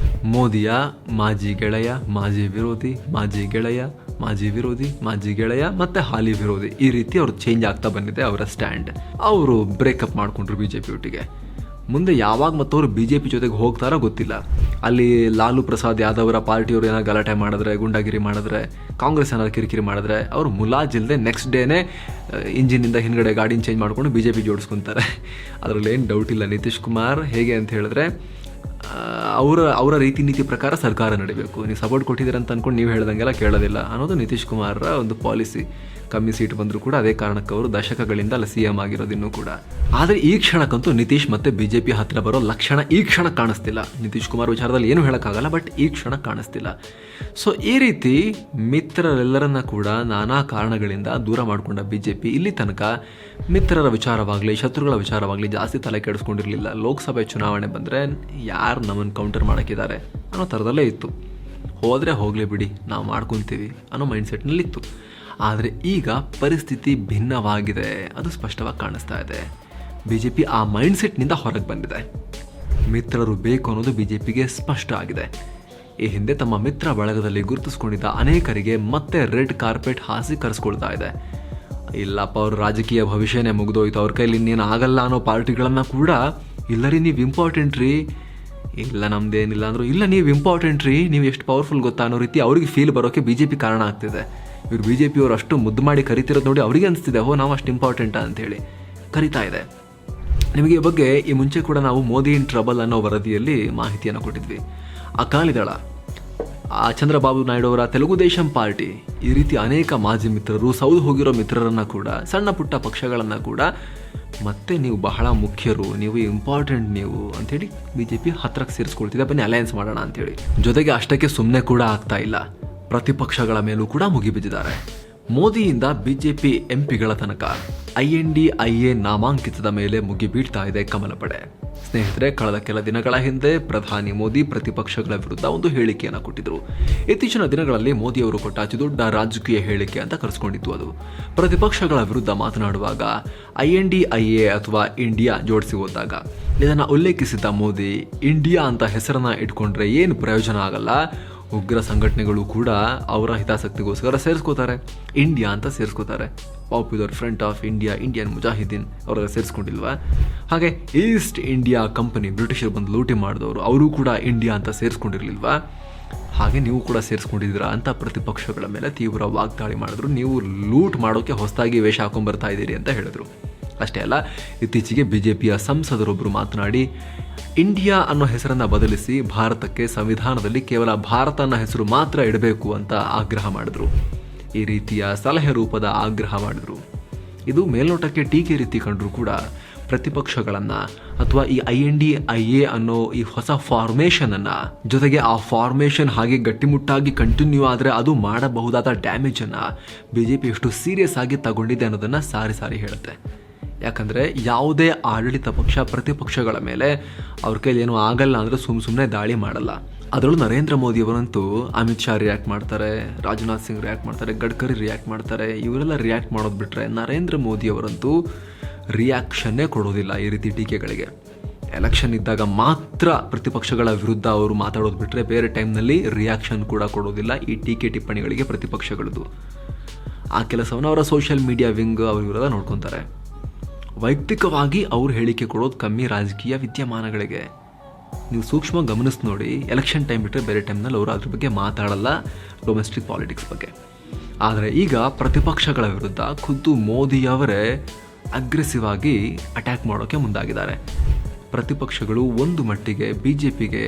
ಮೋದಿಯ ಮಾಜಿ ಗೆಳೆಯ, ಮಾಜಿ ವಿರೋಧಿ, ಮಾಜಿ ಗೆಳೆಯ, ಮಾಜಿ ವಿರೋಧಿ, ಮಾಜಿ ಗೆಳೆಯ ಮತ್ತು ಹಾಲಿ ವಿರೋಧಿ, ಈ ರೀತಿ ಅವ್ರು ಚೇಂಜ್ ಆಗ್ತಾ ಬಂದಿದೆ ಅವರ ಸ್ಟ್ಯಾಂಡ್. ಅವರು ಬ್ರೇಕಪ್ ಮಾಡಿಕೊಂಡ್ರು BJP ಒಟ್ಟಿಗೆ. ಮುಂದೆ ಯಾವಾಗ ಮತ್ತವರು BJP ಜೊತೆಗೆ ಹೋಗ್ತಾರೋ ಗೊತ್ತಿಲ್ಲ. ಅಲ್ಲಿ ಲಾಲು ಪ್ರಸಾದ್ ಯಾದವರ ಪಾರ್ಟಿಯವರು ಏನಾದ್ರು ಗಲಾಟೆ ಮಾಡಿದ್ರೆ, ಗುಂಡಾಗಿರಿ ಮಾಡಿದ್ರೆ, ಕಾಂಗ್ರೆಸ್ ಏನಾದ್ರು ಕಿರಿಕಿರಿ ಮಾಡಿದ್ರೆ, ಅವರು ಮುಲಾಜಿಲ್ಲದೆ ನೆಕ್ಸ್ಟ್ ಡೇನೇ ಇಂಜಿನಿಂದ ಹಿಂದ್ಗಡೆ ಗಾಡಿನ ಚೇಂಜ್ ಮಾಡ್ಕೊಂಡು BJP ಜೋಡಿಸ್ಕೊತಾರೆ. ಅದರಲ್ಲಿ ಏನು ಡೌಟ್ ಇಲ್ಲ. ನಿತೀಶ್ ಕುಮಾರ್ ಹೇಗೆ ಅಂತ ಹೇಳಿದ್ರೆ, ಅವರ ರೀತಿ ನೀತಿ ಪ್ರಕಾರ ಸರ್ಕಾರ ನಡಿಬೇಕು. ನೀವು ಸಪೋರ್ಟ್ ಕೊಟ್ಟಿದ್ದೀರ ಅಂತ ಅಂದ್ಕೊಂಡು ನೀವು ಹೇಳ್ದಂಗೆಲ್ಲ ಕೇಳೋದಿಲ್ಲ ಅನ್ನೋದು ನಿತೀಶ್ ಕುಮಾರ್ರ ಒಂದು ಪಾಲಿಸಿ. ಕಮ್ಮಿ ಸೀಟ್ ಬಂದರೂ ಕೂಡ ಅದೇ ಕಾರಣಕ್ಕೆ ಅವರು ದಶಕಗಳಿಂದ ಅಲ್ಲಿ CM ಆಗಿರೋದು ಇನ್ನೂ ಕೂಡ. ಆದರೆ ಈ ಕ್ಷಣಕ್ಕಂತೂ ನಿತೀಶ್ ಮತ್ತು BJP ಹತ್ತಿರ ಬರೋ ಲಕ್ಷಣ ಈ ಕ್ಷಣ ಕಾಣಿಸ್ತಿಲ್ಲ. ನಿತೀಶ್ ಕುಮಾರ್ ವಿಚಾರದಲ್ಲಿ ಏನೂ ಹೇಳೋಕ್ಕಾಗಲ್ಲ, ಬಟ್ ಈ ಕ್ಷಣ ಕಾಣಿಸ್ತಿಲ್ಲ. ಸೊ ಈ ರೀತಿ ಮಿತ್ರರೆಲ್ಲರನ್ನ ಕೂಡ ನಾನಾ ಕಾರಣಗಳಿಂದ ದೂರ ಮಾಡಿಕೊಂಡ BJP ಇಲ್ಲಿ ತನಕ ಮಿತ್ರರ ವಿಚಾರವಾಗಲಿ, ಶತ್ರುಗಳ ವಿಚಾರವಾಗಲಿ ಜಾಸ್ತಿ ತಲೆ ಕೆಡಿಸ್ಕೊಂಡಿರಲಿಲ್ಲ. ಲೋಕಸಭೆ ಚುನಾವಣೆ ಬಂದರೆ ಯಾರು ನಮ್ಮನ್ನು ಕೌಂಟರ್ ಮಾಡೋಕ್ಕಿದ್ದಾರೆ ಅನ್ನೋ ಥರದಲ್ಲೇ ಇತ್ತು. ಹೋದರೆ ಹೋಗಲಿ ಬಿಡಿ, ನಾವು ಮಾಡ್ಕೊತೀವಿ ಅನ್ನೋ ಮೈಂಡ್ಸೆಟ್ನಲ್ಲಿತ್ತು. ಆದರೆ ಈಗ ಪರಿಸ್ಥಿತಿ ಭಿನ್ನವಾಗಿದೆ, ಅದು ಸ್ಪಷ್ಟವಾಗಿ ಕಾಣಿಸ್ತಾ ಇದೆ. BJP ಆ ಮೈಂಡ್ಸೆಟ್ನಿಂದ ಹೊರಗೆ ಬಂದಿದೆ. ಮಿತ್ರರು ಬೇಕು ಅನ್ನೋದು BJPಗೆ ಸ್ಪಷ್ಟ ಆಗಿದೆ. ಈ ಹಿಂದೆ ತಮ್ಮ ಮಿತ್ರ ಬಳಗದಲ್ಲಿ ಗುರುತಿಸ್ಕೊಂಡಿದ್ದ ಅನೇಕರಿಗೆ ಮತ್ತೆ ರೆಡ್ ಕಾರ್ಪೆಟ್ ಹಾಸಿ ಕರೆಸ್ಕೊಳ್ತಾ ಇದೆ. ಇಲ್ಲಪ್ಪ, ಅವ್ರ ರಾಜಕೀಯ ಭವಿಷ್ಯನೇ ಮುಗಿದೋಯ್ತು, ಅವ್ರ ಕೈಲಿ ಇನ್ನೇನು ಆಗಲ್ಲ ಅನ್ನೋ ಪಾರ್ಟಿಗಳನ್ನು ಕೂಡ, ಇಲ್ಲರಿ ನೀವು ಇಂಪಾರ್ಟೆಂಟ್ ರೀ, ಇಲ್ಲ ನಮ್ದೇನಿಲ್ಲ ಅಂದರು, ಇಲ್ಲ ನೀವು ಇಂಪಾರ್ಟೆಂಟ್ ರೀ, ನೀವು ಎಷ್ಟು ಪವರ್ಫುಲ್ ಗೊತ್ತಾ ಅನ್ನೋ ರೀತಿ ಅವ್ರಿಗೆ ಫೀಲ್ ಬರೋಕ್ಕೆ BJP ಕಾರಣ ಆಗ್ತಿದೆ. ಇವ್ರು BJPಯವರು ಅಷ್ಟು ಮುದ್ದು ಮಾಡಿ ಕರಿತಿರೋದು ನೋಡಿ ಅವರಿಗೆ ಅನಿಸ್ತಿದೆ, ನಾವು ಅಷ್ಟು ಇಂಪಾರ್ಟೆಂಟಾ ಅಂಥೇಳಿ ಕರಿತಾ ಇದೆ. ನಿಮಗೆ ಈ ಬಗ್ಗೆ ಈ ಮುಂಚೆ ಕೂಡ ನಾವು ಮೋದಿ ಇನ್ ಟ್ರಬಲ್ ಅನ್ನೋ ವರದಿಯಲ್ಲಿ ಮಾಹಿತಿಯನ್ನು ಕೊಟ್ಟಿದ್ವಿ. ಅಕಾಲಿದಳ ಚಂದ್ರಬಾಬು ನಾಯ್ಡು ಅವರ ತೆಲುಗು ದೇಶಂ ಪಾರ್ಟಿ, ಈ ರೀತಿ ಅನೇಕ ಮಾಜಿ ಮಿತ್ರರು, ಸೌದು ಹೋಗಿರೋ ಮಿತ್ರರನ್ನ ಕೂಡ, ಸಣ್ಣ ಪುಟ್ಟ ಪಕ್ಷಗಳನ್ನು ಕೂಡ ಮತ್ತೆ ನೀವು ಬಹಳ ಮುಖ್ಯರು, ನೀವು ಇಂಪಾರ್ಟೆಂಟ್ ನೀವು ಅಂಥೇಳಿ BJP ಹತ್ರಕ್ಕೆ ಸೇರಿಸ್ಕೊಳ್ತಿದೆ, ಬನ್ನಿ ಅಲಯನ್ಸ್ ಮಾಡೋಣ ಅಂಥೇಳಿ. ಜೊತೆಗೆ ಅಷ್ಟಕ್ಕೆ ಸುಮ್ಮನೆ ಕೂಡ ಆಗ್ತಾ ಇಲ್ಲ, ಪ್ರತಿಪಕ್ಷಗಳ ಮೇಲೂ ಕೂಡ ಮುಗಿಬಿದ್ದಿದ್ದಾರೆ. ಮೋದಿಯಿಂದ BJP ಎಂಪಿಗಳ ತನಕ INDIA ನಾಮಾಂಕಿತದ ಮೇಲೆ ಮುಗಿಬೀಳ್ತಾ ಇದೆ ಕಮಲ ಪಡೆ. ಸ್ನೇಹಿತರೆ, ಕಳೆದ ಕೆಲ ದಿನಗಳ ಹಿಂದೆ ಪ್ರಧಾನಿ ಮೋದಿ ಪ್ರತಿಪಕ್ಷಗಳ ವಿರುದ್ಧ ಒಂದು ಹೇಳಿಕೆಯನ್ನು ಕೊಟ್ಟಿದ್ರು. ಇತ್ತೀಚಿನ ದಿನಗಳಲ್ಲಿ ಮೋದಿ ಅವರು ಕೊಟ್ಟ ಅತಿ ದೊಡ್ಡ ರಾಜಕೀಯ ಹೇಳಿಕೆ ಅಂತ ಕರೆಸ್ಕೊಂಡಿತ್ತು ಅದು. ಪ್ರತಿಪಕ್ಷಗಳ ವಿರುದ್ಧ ಮಾತನಾಡುವಾಗ INDIA ಅಥವಾ ಇಂಡಿಯಾ ಜೋಡಿಸಿ ಹೋದಾಗ ಇದನ್ನು ಉಲ್ಲೇಖಿಸಿದ್ದ ಮೋದಿ, ಇಂಡಿಯಾ ಅಂತ ಹೆಸರನ್ನ ಇಟ್ಕೊಂಡ್ರೆ ಏನು ಪ್ರಯೋಜನ ಆಗಲ್ಲ, ಉಗ್ರ ಸಂಘಟನೆಗಳು ಕೂಡ ಅವರ ಹಿತಾಸಕ್ತಿಗೋಸ್ಕರ ಸೇರಿಸ್ಕೋತಾರೆ, ಇಂಡಿಯಾ ಅಂತ ಸೇರಿಸ್ಕೋತಾರೆ. Popular Front of India, Indian Mujahideen ಅವರೆಲ್ಲ ಸೇರಿಸ್ಕೊಂಡಿಲ್ವಾ? ಹಾಗೆ ಈಸ್ಟ್ ಇಂಡಿಯಾ ಕಂಪನಿ, ಬ್ರಿಟಿಷರು ಬಂದು ಲೂಟಿ ಮಾಡಿದವರು, ಅವರು ಕೂಡ ಇಂಡಿಯಾ ಅಂತ ಸೇರಿಸ್ಕೊಂಡಿರ್ಲಿಲ್ವಾ? ಹಾಗೆ ನೀವು ಕೂಡ ಸೇರಿಸ್ಕೊಂಡಿದ್ದೀರಾ ಅಂತ ಪ್ರತಿಪಕ್ಷಗಳ ಮೇಲೆ ತೀವ್ರ ವಾಗ್ದಾಳಿ ಮಾಡಿದ್ರು. ನೀವು ಲೂಟ್ ಮಾಡೋಕ್ಕೆ ಹೊಸದಾಗಿ ವೇಷ ಹಾಕೊಂಡ್ಬರ್ತಾ ಇದ್ದೀರಿ ಅಂತ ಹೇಳಿದ್ರು. ಅಷ್ಟೇ ಅಲ್ಲ, ಇತ್ತೀಚೆಗೆ BJPಯ ಸಂಸದರೊಬ್ಬರು ಮಾತನಾಡಿ ಇಂಡಿಯಾ ಅನ್ನೋ ಹೆಸರನ್ನು ಬದಲಿಸಿ ಭಾರತಕ್ಕೆ ಸಂವಿಧಾನದಲ್ಲಿ ಕೇವಲ ಭಾರತ ಅನ್ನೋ ಹೆಸರು ಮಾತ್ರ ಇಡಬೇಕು ಅಂತ ಆಗ್ರಹ ಮಾಡಿದ್ರು. ಈ ರೀತಿಯ ಸಲಹೆ ರೂಪದ ಆಗ್ರಹ ಮಾಡಿದ್ರು. ಇದು ಮೇಲ್ನೋಟಕ್ಕೆ ಟೀಕೆ ರೀತಿ ಕಂಡ್ರೂ ಕೂಡ ಪ್ರತಿಪಕ್ಷಗಳನ್ನು ಅಥವಾ ಈ INDIA ಅನ್ನೋ ಈ ಹೊಸ ಫಾರ್ಮೇಷನನ್ನು, ಜೊತೆಗೆ ಆ ಫಾರ್ಮೇಷನ್ ಹಾಗೆ ಗಟ್ಟಿಮುಟ್ಟಾಗಿ ಕಂಟಿನ್ಯೂ ಆದರೆ ಅದು ಮಾಡಬಹುದಾದ ಡ್ಯಾಮೇಜನ್ನು BJP ಎಷ್ಟು ಸೀರಿಯಸ್ ಆಗಿ ತಗೊಂಡಿದೆ ಅನ್ನೋದನ್ನು ಸಾರಿ ಸಾರಿ ಹೇಳುತ್ತೆ. ಯಾಕಂದರೆ ಯಾವುದೇ ಆಡಳಿತ ಪಕ್ಷ ಪ್ರತಿಪಕ್ಷಗಳ ಮೇಲೆ ಅವ್ರ ಕೈಲಿ ಏನೂ ಆಗಲ್ಲ ಅಂದರೆ ಸುಮ್ಮನೆ ದಾಳಿ ಮಾಡಲ್ಲ. ಅದರಲ್ಲೂ ನರೇಂದ್ರ ಮೋದಿ ಅವರಂತೂ ಅಮಿತ್ ಶಾ ರಿಯಾಕ್ಟ್ ಮಾಡ್ತಾರೆ, ರಾಜನಾಥ್ ಸಿಂಗ್ ರಿಯಾಕ್ಟ್ ಮಾಡ್ತಾರೆ, ಗಡ್ಕರಿ ರಿಯಾಕ್ಟ್ ಮಾಡ್ತಾರೆ. ಇವರೆಲ್ಲ ರಿಯಾಕ್ಟ್ ಮಾಡೋದು ಬಿಟ್ಟರೆ ನರೇಂದ್ರ ಮೋದಿ ಅವರಂತೂ ರಿಯಾಕ್ಷನ್ನೇ ಕೊಡೋದಿಲ್ಲ ಈ ರೀತಿ ಟೀಕೆಗಳಿಗೆ. ಎಲೆಕ್ಷನ್ ಇದ್ದಾಗ ಮಾತ್ರ ಪ್ರತಿಪಕ್ಷಗಳ ವಿರುದ್ಧ ಅವರು ಮಾತಾಡೋದು ಬಿಟ್ಟರೆ ಬೇರೆ ಟೈಮ್ನಲ್ಲಿ ರಿಯಾಕ್ಷನ್ ಕೂಡ ಕೊಡೋದಿಲ್ಲ ಈ ಟೀಕೆ ಟಿಪ್ಪಣಿಗಳಿಗೆ ಪ್ರತಿಪಕ್ಷಗಳದ್ದು. ಆ ಕೆಲಸವನ್ನು ಅವರ ಸೋಷಿಯಲ್ ಮೀಡಿಯಾ ವಿಂಗ್ ಅವರು ಇವರೆಲ್ಲ ನೋಡ್ಕೊತಾರೆ. ವೈಯಕ್ತಿಕವಾಗಿ ಅವ್ರು ಹೇಳಿಕೆ ಕೊಡೋದು ಕಮ್ಮಿ ರಾಜಕೀಯ ವಿದ್ಯಮಾನಗಳಿಗೆ. ನೀವು ಸೂಕ್ಷ್ಮ ಗಮನಿಸಿ ನೋಡಿ, ಎಲೆಕ್ಷನ್ ಟೈಮ್ ಬಿಟ್ಟರೆ ಬೇರೆ ಟೈಮ್ನಲ್ಲಿ ಅವರು ಅದ್ರ ಬಗ್ಗೆ ಮಾತಾಡಲ್ಲ, ಡೊಮೆಸ್ಟಿಕ್ ಪಾಲಿಟಿಕ್ಸ್ ಬಗ್ಗೆ. ಆದರೆ ಈಗ ಪ್ರತಿಪಕ್ಷಗಳ ವಿರುದ್ಧ ಖುದ್ದು ಮೋದಿಯವರೇ ಅಗ್ರೆಸಿವ್ ಆಗಿ ಅಟ್ಯಾಕ್ ಮಾಡೋಕ್ಕೆ ಮುಂದಾಗಿದ್ದಾರೆ. ಪ್ರತಿಪಕ್ಷಗಳು ಒಂದು ಮಟ್ಟಿಗೆ BJPಗೆ,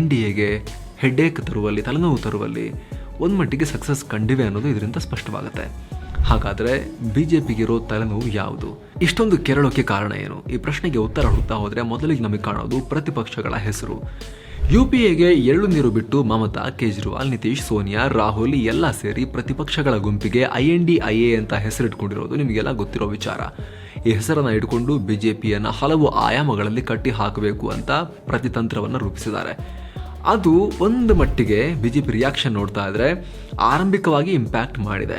NDAಗೆ ಹೆಡ್ಡೇಕ್ ತರುವಲ್ಲಿ, ತಲೆನೋವು ತರುವಲ್ಲಿ ಒಂದು ಮಟ್ಟಿಗೆ ಸಕ್ಸಸ್ ಕಂಡಿವೆ ಅನ್ನೋದು ಇದರಿಂದ ಸ್ಪಷ್ಟವಾಗುತ್ತೆ. ಹಾಗಾದರೆ BJPಗಿರೋ ತಲೆನೋವು ಯಾವುದು? ಇಷ್ಟೊಂದು ಕೆರಳೋಕ್ಕೆ ಕಾರಣ ಏನು? ಈ ಪ್ರಶ್ನೆಗೆ ಉತ್ತರ ಹುಡುಕ್ತಾ ಹೋದರೆ ಮೊದಲಿಗೆ ನಮಗೆ ಕಾಣೋದು ಪ್ರತಿಪಕ್ಷಗಳ ಹೆಸರು. UPAಗೆ ಎಳ್ಳು ನೀರು ಬಿಟ್ಟು ಮಮತಾ, ಕೇಜ್ರಿವಾಲ್, ನಿತೀಶ್, ಸೋನಿಯಾ, ರಾಹುಲ್ ಎಲ್ಲ ಸೇರಿ ಪ್ರತಿಪಕ್ಷಗಳ ಗುಂಪಿಗೆ INDIA ಅಂತ ಹೆಸರಿಟ್ಕೊಂಡಿರೋದು ನಿಮಗೆಲ್ಲ ಗೊತ್ತಿರೋ ವಿಚಾರ. ಈ ಹೆಸರನ್ನು ಇಟ್ಕೊಂಡು BJPಯನ್ನು ಹಲವು ಆಯಾಮಗಳಲ್ಲಿ ಕಟ್ಟಿ ಹಾಕಬೇಕು ಅಂತ ಪ್ರತಿತಂತ್ರವನ್ನು ರೂಪಿಸಿದ್ದಾರೆ. ಅದು ಒಂದು ಮಟ್ಟಿಗೆ BJP ರಿಯಾಕ್ಷನ್ ನೋಡ್ತಾ ಇದ್ರೆ ಆರಂಭಿಕವಾಗಿ ಇಂಪ್ಯಾಕ್ಟ್ ಮಾಡಿದೆ.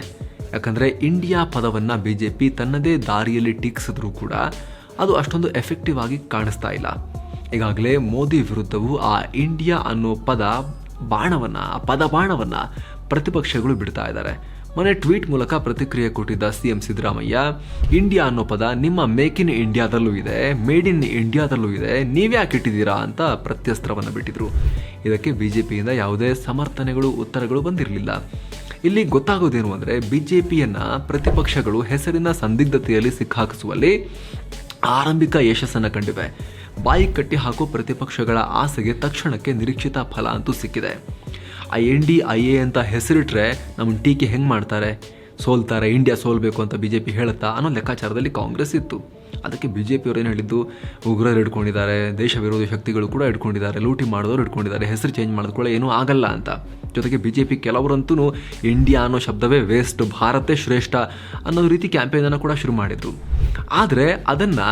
ಯಾಕಂದರೆ ಇಂಡಿಯಾ ಪದವನ್ನು BJP ತನ್ನದೇ ದಾರಿಯಲ್ಲಿ ಟೀಕಿಸಿದ್ರೂ ಕೂಡ ಅದು ಅಷ್ಟೊಂದು ಎಫೆಕ್ಟಿವ್ ಆಗಿ ಕಾಣಿಸ್ತಾ ಇಲ್ಲ. ಈಗಾಗಲೇ ಮೋದಿ ವಿರುದ್ಧವೂ ಆ ಇಂಡಿಯಾ ಅನ್ನೋ ಪದಬಾಣವನ್ನು ಪ್ರತಿಪಕ್ಷಗಳು ಬಿಡ್ತಾ ಇದ್ದಾರೆ. ಮೊನ್ನೆ ಟ್ವೀಟ್ ಮೂಲಕ ಪ್ರತಿಕ್ರಿಯೆ ಕೊಟ್ಟಿದ್ದ CM ಸಿದ್ದರಾಮಯ್ಯ, ಇಂಡಿಯಾ ಅನ್ನೋ ಪದ ನಿಮ್ಮ ಮೇಕ್ ಇನ್ ಇಂಡಿಯಾದಲ್ಲೂ ಇದೆ, ಮೇಡ್ ಇನ್ ಇಂಡಿಯಾದಲ್ಲೂ ಇದೆ, ನೀವ್ಯಾಕೆ ಇಟ್ಟಿದ್ದೀರಾ ಅಂತ ಪ್ರತ್ಯಸ್ತ್ರವನ್ನು ಬಿಟ್ಟಿದ್ರು. ಇದಕ್ಕೆ BJPಯಿಂದ ಯಾವುದೇ ಸಮರ್ಥನೆಗಳು, ಉತ್ತರಗಳು ಬಂದಿರಲಿಲ್ಲ. ಇಲ್ಲಿ ಗೊತ್ತಾಗೋದೇನು ಅಂದರೆ BJPಯನ್ನು ಪ್ರತಿಪಕ್ಷಗಳು ಹೆಸರಿನ ಸಂದಿಗ್ಧತೆಯಲ್ಲಿ ಸಿಕ್ಕಾಕಿಸುವಲ್ಲಿ ಆರಂಭಿಕ ಯಶಸ್ಸನ್ನು ಕಂಡಿವೆ. ಬಾಯಿ ಕಟ್ಟಿ ಹಾಕೋ ಪ್ರತಿಪಕ್ಷಗಳ ಆಸೆಗೆ ತಕ್ಷಣಕ್ಕೆ ನಿರೀಕ್ಷಿತ ಫಲ ಅಂತೂ ಸಿಕ್ಕಿದೆ. INDIA ಅಂತ ಹೆಸರಿಟ್ರೆ ನಮ್ಮನ್ನು ಟೀಕೆ ಹೆಂಗೆ ಮಾಡ್ತಾರೆ, ಸೋಲ್ತಾರೆ, ಇಂಡಿಯಾ ಸೋಲ್ಬೇಕು ಅಂತ BJP ಹೇಳುತ್ತಾ ಅನ್ನೋ ಲೆಕ್ಕಾಚಾರದಲ್ಲಿ ಕಾಂಗ್ರೆಸ್ ಇತ್ತು. ಅದಕ್ಕೆ BJP ಅವರು ಏನು ಹೇಳಿದ್ದು, ಉಗ್ರರು ಇಟ್ಕೊಂಡಿದ್ದಾರೆ, ದೇಶ ವಿರೋಧಿ ಶಕ್ತಿಗಳು ಕೂಡ ಇಟ್ಕೊಂಡಿದ್ದಾರೆ, ಲೂಟಿ ಮಾಡಿದವರು ಇಟ್ಕೊಂಡಿದ್ದಾರೆ, ಹೆಸರು ಚೇಂಜ್ ಮಾಡೋದು ಕೂಡ ಏನೂ ಆಗಲ್ಲ ಅಂತ. ಜೊತೆಗೆ BJP ಕೆಲವರಂತೂ ಇಂಡಿಯಾ ಅನ್ನೋ ಶಬ್ದವೇ ವೇಸ್ಟ್, ಭಾರತೇ ಶ್ರೇಷ್ಠ ಅನ್ನೋ ರೀತಿ ಕ್ಯಾಂಪೇನನ್ನು ಕೂಡ ಶುರು ಮಾಡಿದರು. ಆದರೆ ಅದನ್ನು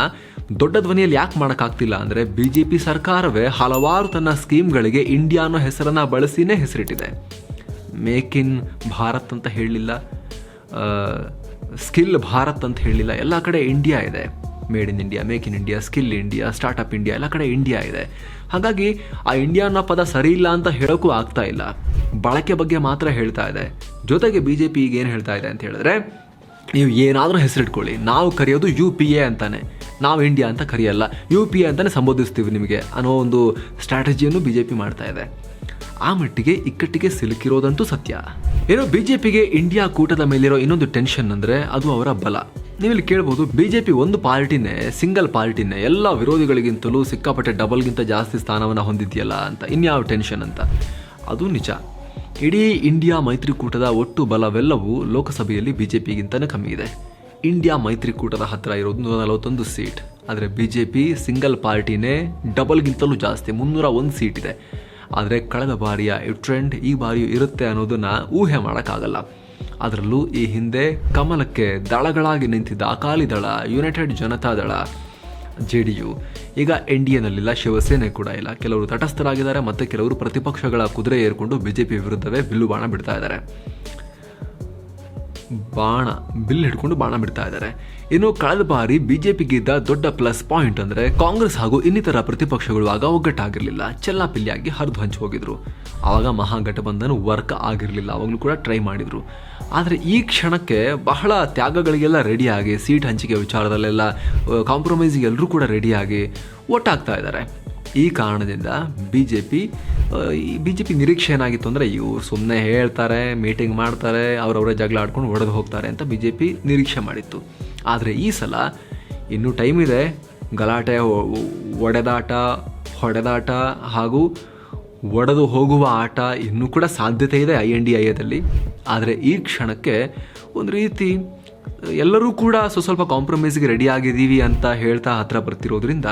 ದೊಡ್ಡ ಧ್ವನಿಯಲ್ಲಿ ಯಾಕೆ ಮಾಡೋಕ್ಕಾಗ್ತಿಲ್ಲ ಅಂದರೆ BJP ಸರ್ಕಾರವೇ ಹಲವಾರು ತನ್ನ ಸ್ಕೀಮ್ಗಳಿಗೆ ಇಂಡಿಯಾ ಅನ್ನೋ ಹೆಸರನ್ನು ಬಳಸಿನೇ ಹೆಸರಿಟ್ಟಿದೆ. ಮೇಕ್ ಇನ್ ಭಾರತ್ ಅಂತ ಹೇಳಲಿಲ್ಲ, ಸ್ಕಿಲ್ ಭಾರತ್ ಅಂತ ಹೇಳಲಿಲ್ಲ, ಎಲ್ಲ ಕಡೆ ಇಂಡಿಯಾ ಇದೆ. Made in India, make in India, skill India, startup India, ಎಲ್ಲ ಕಡೆ ಇಂಡಿಯಾ ಇದೆ. ಹಾಗಾಗಿ ಆ ಇಂಡಿಯಾ ಅನ್ನೋ ಪದ ಸರಿ ಇಲ್ಲ ಅಂತ ಹೇಳೋಕ್ಕೂ ಆಗ್ತಾ ಇಲ್ಲ, ಬಳಕೆ ಬಗ್ಗೆ ಮಾತ್ರ ಹೇಳ್ತಾ ಇದೆ. ಜೊತೆಗೆ BJP ಈಗ ಏನು ಹೇಳ್ತಾ ಇದೆ ಅಂತ ಹೇಳಿದ್ರೆ, ನೀವು ಏನಾದರೂ ಹೆಸರಿಟ್ಕೊಳ್ಳಿ, ನಾವು ಕರೆಯೋದು UPA ಅಂತಾನೆ, ನಾವು ಇಂಡಿಯಾ ಅಂತ ಕರೆಯಲ್ಲ, UPA ಅಂತಾನೆ ಸಂಬೋಧಿಸ್ತೀವಿ ನಿಮಗೆ ಅನ್ನೋ ಒಂದು ಸ್ಟ್ರಾಟಜಿಯನ್ನು BJP ಮಾಡ್ತಾ ಇದೆ. ಆ ಮಟ್ಟಿಗೆ ಇಕ್ಕಟ್ಟಿಗೆ ಸಿಲುಕಿರೋದಂತೂ ಸತ್ಯ. ಏನೋ BJPಗೆ ಇಂಡಿಯಾ ಕೂಟದ ಮೇಲಿರೋ ಇನ್ನೊಂದು ಟೆನ್ಷನ್ ಅಂದರೆ ಅದು ಅವರ ಬಲ. ನೀವಿಲ್ಲಿ ಕೇಳ್ಬೋದು, BJP ಒಂದು ಪಾರ್ಟಿನೇ, ಸಿಂಗಲ್ ಪಾರ್ಟಿನೇ ಎಲ್ಲ ವಿರೋಧಿಗಳಿಗಿಂತಲೂ ಸಿಕ್ಕಾಪಟ್ಟೆ ಡಬಲ್ಗಿಂತ ಜಾಸ್ತಿ ಸ್ಥಾನವನ್ನು ಹೊಂದಿದೆಯಲ್ಲ ಅಂತ, ಇನ್ಯಾವ ಟೆನ್ಷನ್ ಅಂತ. ಅದು ನಿಜ. ಇಡೀ ಇಂಡಿಯಾ ಮೈತ್ರಿಕೂಟದ ಒಟ್ಟು ಬಲವೆಲ್ಲವೂ ಲೋಕಸಭೆಯಲ್ಲಿ ಬಿಜೆಪಿಗಿಂತಲೂ ಕಮ್ಮಿ ಇದೆ. ಇಂಡಿಯಾ ಮೈತ್ರಿಕೂಟದ ಹತ್ತಿರ ಇರೋದು 141 ಸೀಟ್, ಆದರೆ ಬಿಜೆಪಿ ಸಿಂಗಲ್ ಪಾರ್ಟಿನೇ ಡಬಲ್ಗಿಂತಲೂ ಜಾಸ್ತಿ 301 ಸೀಟ್ ಇದೆ. ಆದರೆ ಕಳೆದ ಬಾರಿಯ ಟ್ರೆಂಡ್ ಈ ಬಾರಿಯೂ ಇರುತ್ತೆ ಅನ್ನೋದನ್ನ ಊಹೆ ಮಾಡೋಕ್ಕಾಗಲ್ಲ. ಅದರಲ್ಲೂ ಈ ಹಿಂದೆ ಕಮಲಕ್ಕೆ ದಳಗಳಾಗಿ ನಿಂತಿದ್ದ ಅಕಾಲಿ ದಳ, ಯುನೈಟೆಡ್ ಜನತಾ ದಳ, JDU ಈಗ NDAನಲ್ಲಿಲ್ಲ, ಶಿವಸೇನೆ ಕೂಡ ಇಲ್ಲ. ಕೆಲವರು ತಟಸ್ಥರಾಗಿದ್ದಾರೆ ಮತ್ತು ಕೆಲವರು ಪ್ರತಿಪಕ್ಷಗಳ ಕುದುರೆ ಏರ್ಕೊಂಡು ಬಿಜೆಪಿ ವಿರುದ್ಧವೇ ಬಾಣ ಬಿಡ್ತಾ ಇದ್ದಾರೆ. ಬಿಲ್ ಹಿಡ್ಕೊಂಡು ಬಾಣ ಬಿಡ್ತಾ ಇದ್ದಾರೆ. ಇನ್ನು ಕಳೆದ ಬಾರಿ ಬಿಜೆಪಿಗಿದ್ದ ದೊಡ್ಡ ಪ್ಲಸ್ ಪಾಯಿಂಟ್ ಅಂದರೆ ಕಾಂಗ್ರೆಸ್ ಹಾಗೂ ಇನ್ನಿತರ ಪ್ರತಿಪಕ್ಷಗಳು ಆಗ ಒಗ್ಗಟ್ಟಾಗಿರಲಿಲ್ಲ, ಚೆಲ್ಲಾಪಿಲ್ಲಿಯಾಗಿ ಹರಿದು ಹಂಚಿ ಹೋಗಿದ್ರು. ಆವಾಗ ಮಹಾಗಠಬಂಧನ ವರ್ಕ್ ಆಗಿರಲಿಲ್ಲ, ಅವಾಗಲೂ ಕೂಡ ಟ್ರೈ ಮಾಡಿದ್ರು. ಆದರೆ ಈ ಕ್ಷಣಕ್ಕೆ ಬಹಳ ತ್ಯಾಗಗಳಿಗೆಲ್ಲ ರೆಡಿಯಾಗಿ, ಸೀಟ್ ಹಂಚಿಕೆ ವಿಚಾರದಲ್ಲೆಲ್ಲ ಕಾಂಪ್ರಮೈಸಿಗೆ ಎಲ್ಲರೂ ಕೂಡ ರೆಡಿಯಾಗಿ ಒಟ್ಟಾಗ್ತಾ ಇದ್ದಾರೆ. ಈ ಕಾರಣದಿಂದ ಬಿಜೆಪಿ ನಿರೀಕ್ಷೆ ಏನಾಗಿತ್ತು ಅಂದರೆ ಇವರು ಸುಮ್ಮನೆ ಹೇಳ್ತಾರೆ, ಮೀಟಿಂಗ್ ಮಾಡ್ತಾರೆ, ಅವರವರೇ ಜಗಳ ಆಡ್ಕೊಂಡು ಒಡೆದು ಹೋಗ್ತಾರೆ ಅಂತ ಬಿಜೆಪಿ ನಿರೀಕ್ಷೆ ಮಾಡಿತ್ತು. ಆದರೆ ಈ ಸಲ ಇನ್ನೂ ಟೈಮ್ ಇದೆ. ಗಲಾಟೆ, ಹೊಡೆದಾಟ ಹಾಗೂ ಒಡೆದು ಹೋಗುವ ಆಟ ಇನ್ನೂ ಕೂಡ ಸಾಧ್ಯತೆ ಇದೆ INDAದಲ್ಲಿ. ಆದರೆ ಈ ಕ್ಷಣಕ್ಕೆ ಒಂದು ರೀತಿ ಎಲ್ಲರೂ ಕೂಡ ಸ್ವಲ್ಪ ಕಾಂಪ್ರಮೈಸ್ಗೆ ರೆಡಿ ಆಗಿದ್ದೀವಿ ಅಂತ ಹೇಳ್ತಾ ಹತ್ರ ಬರ್ತಿರೋದ್ರಿಂದ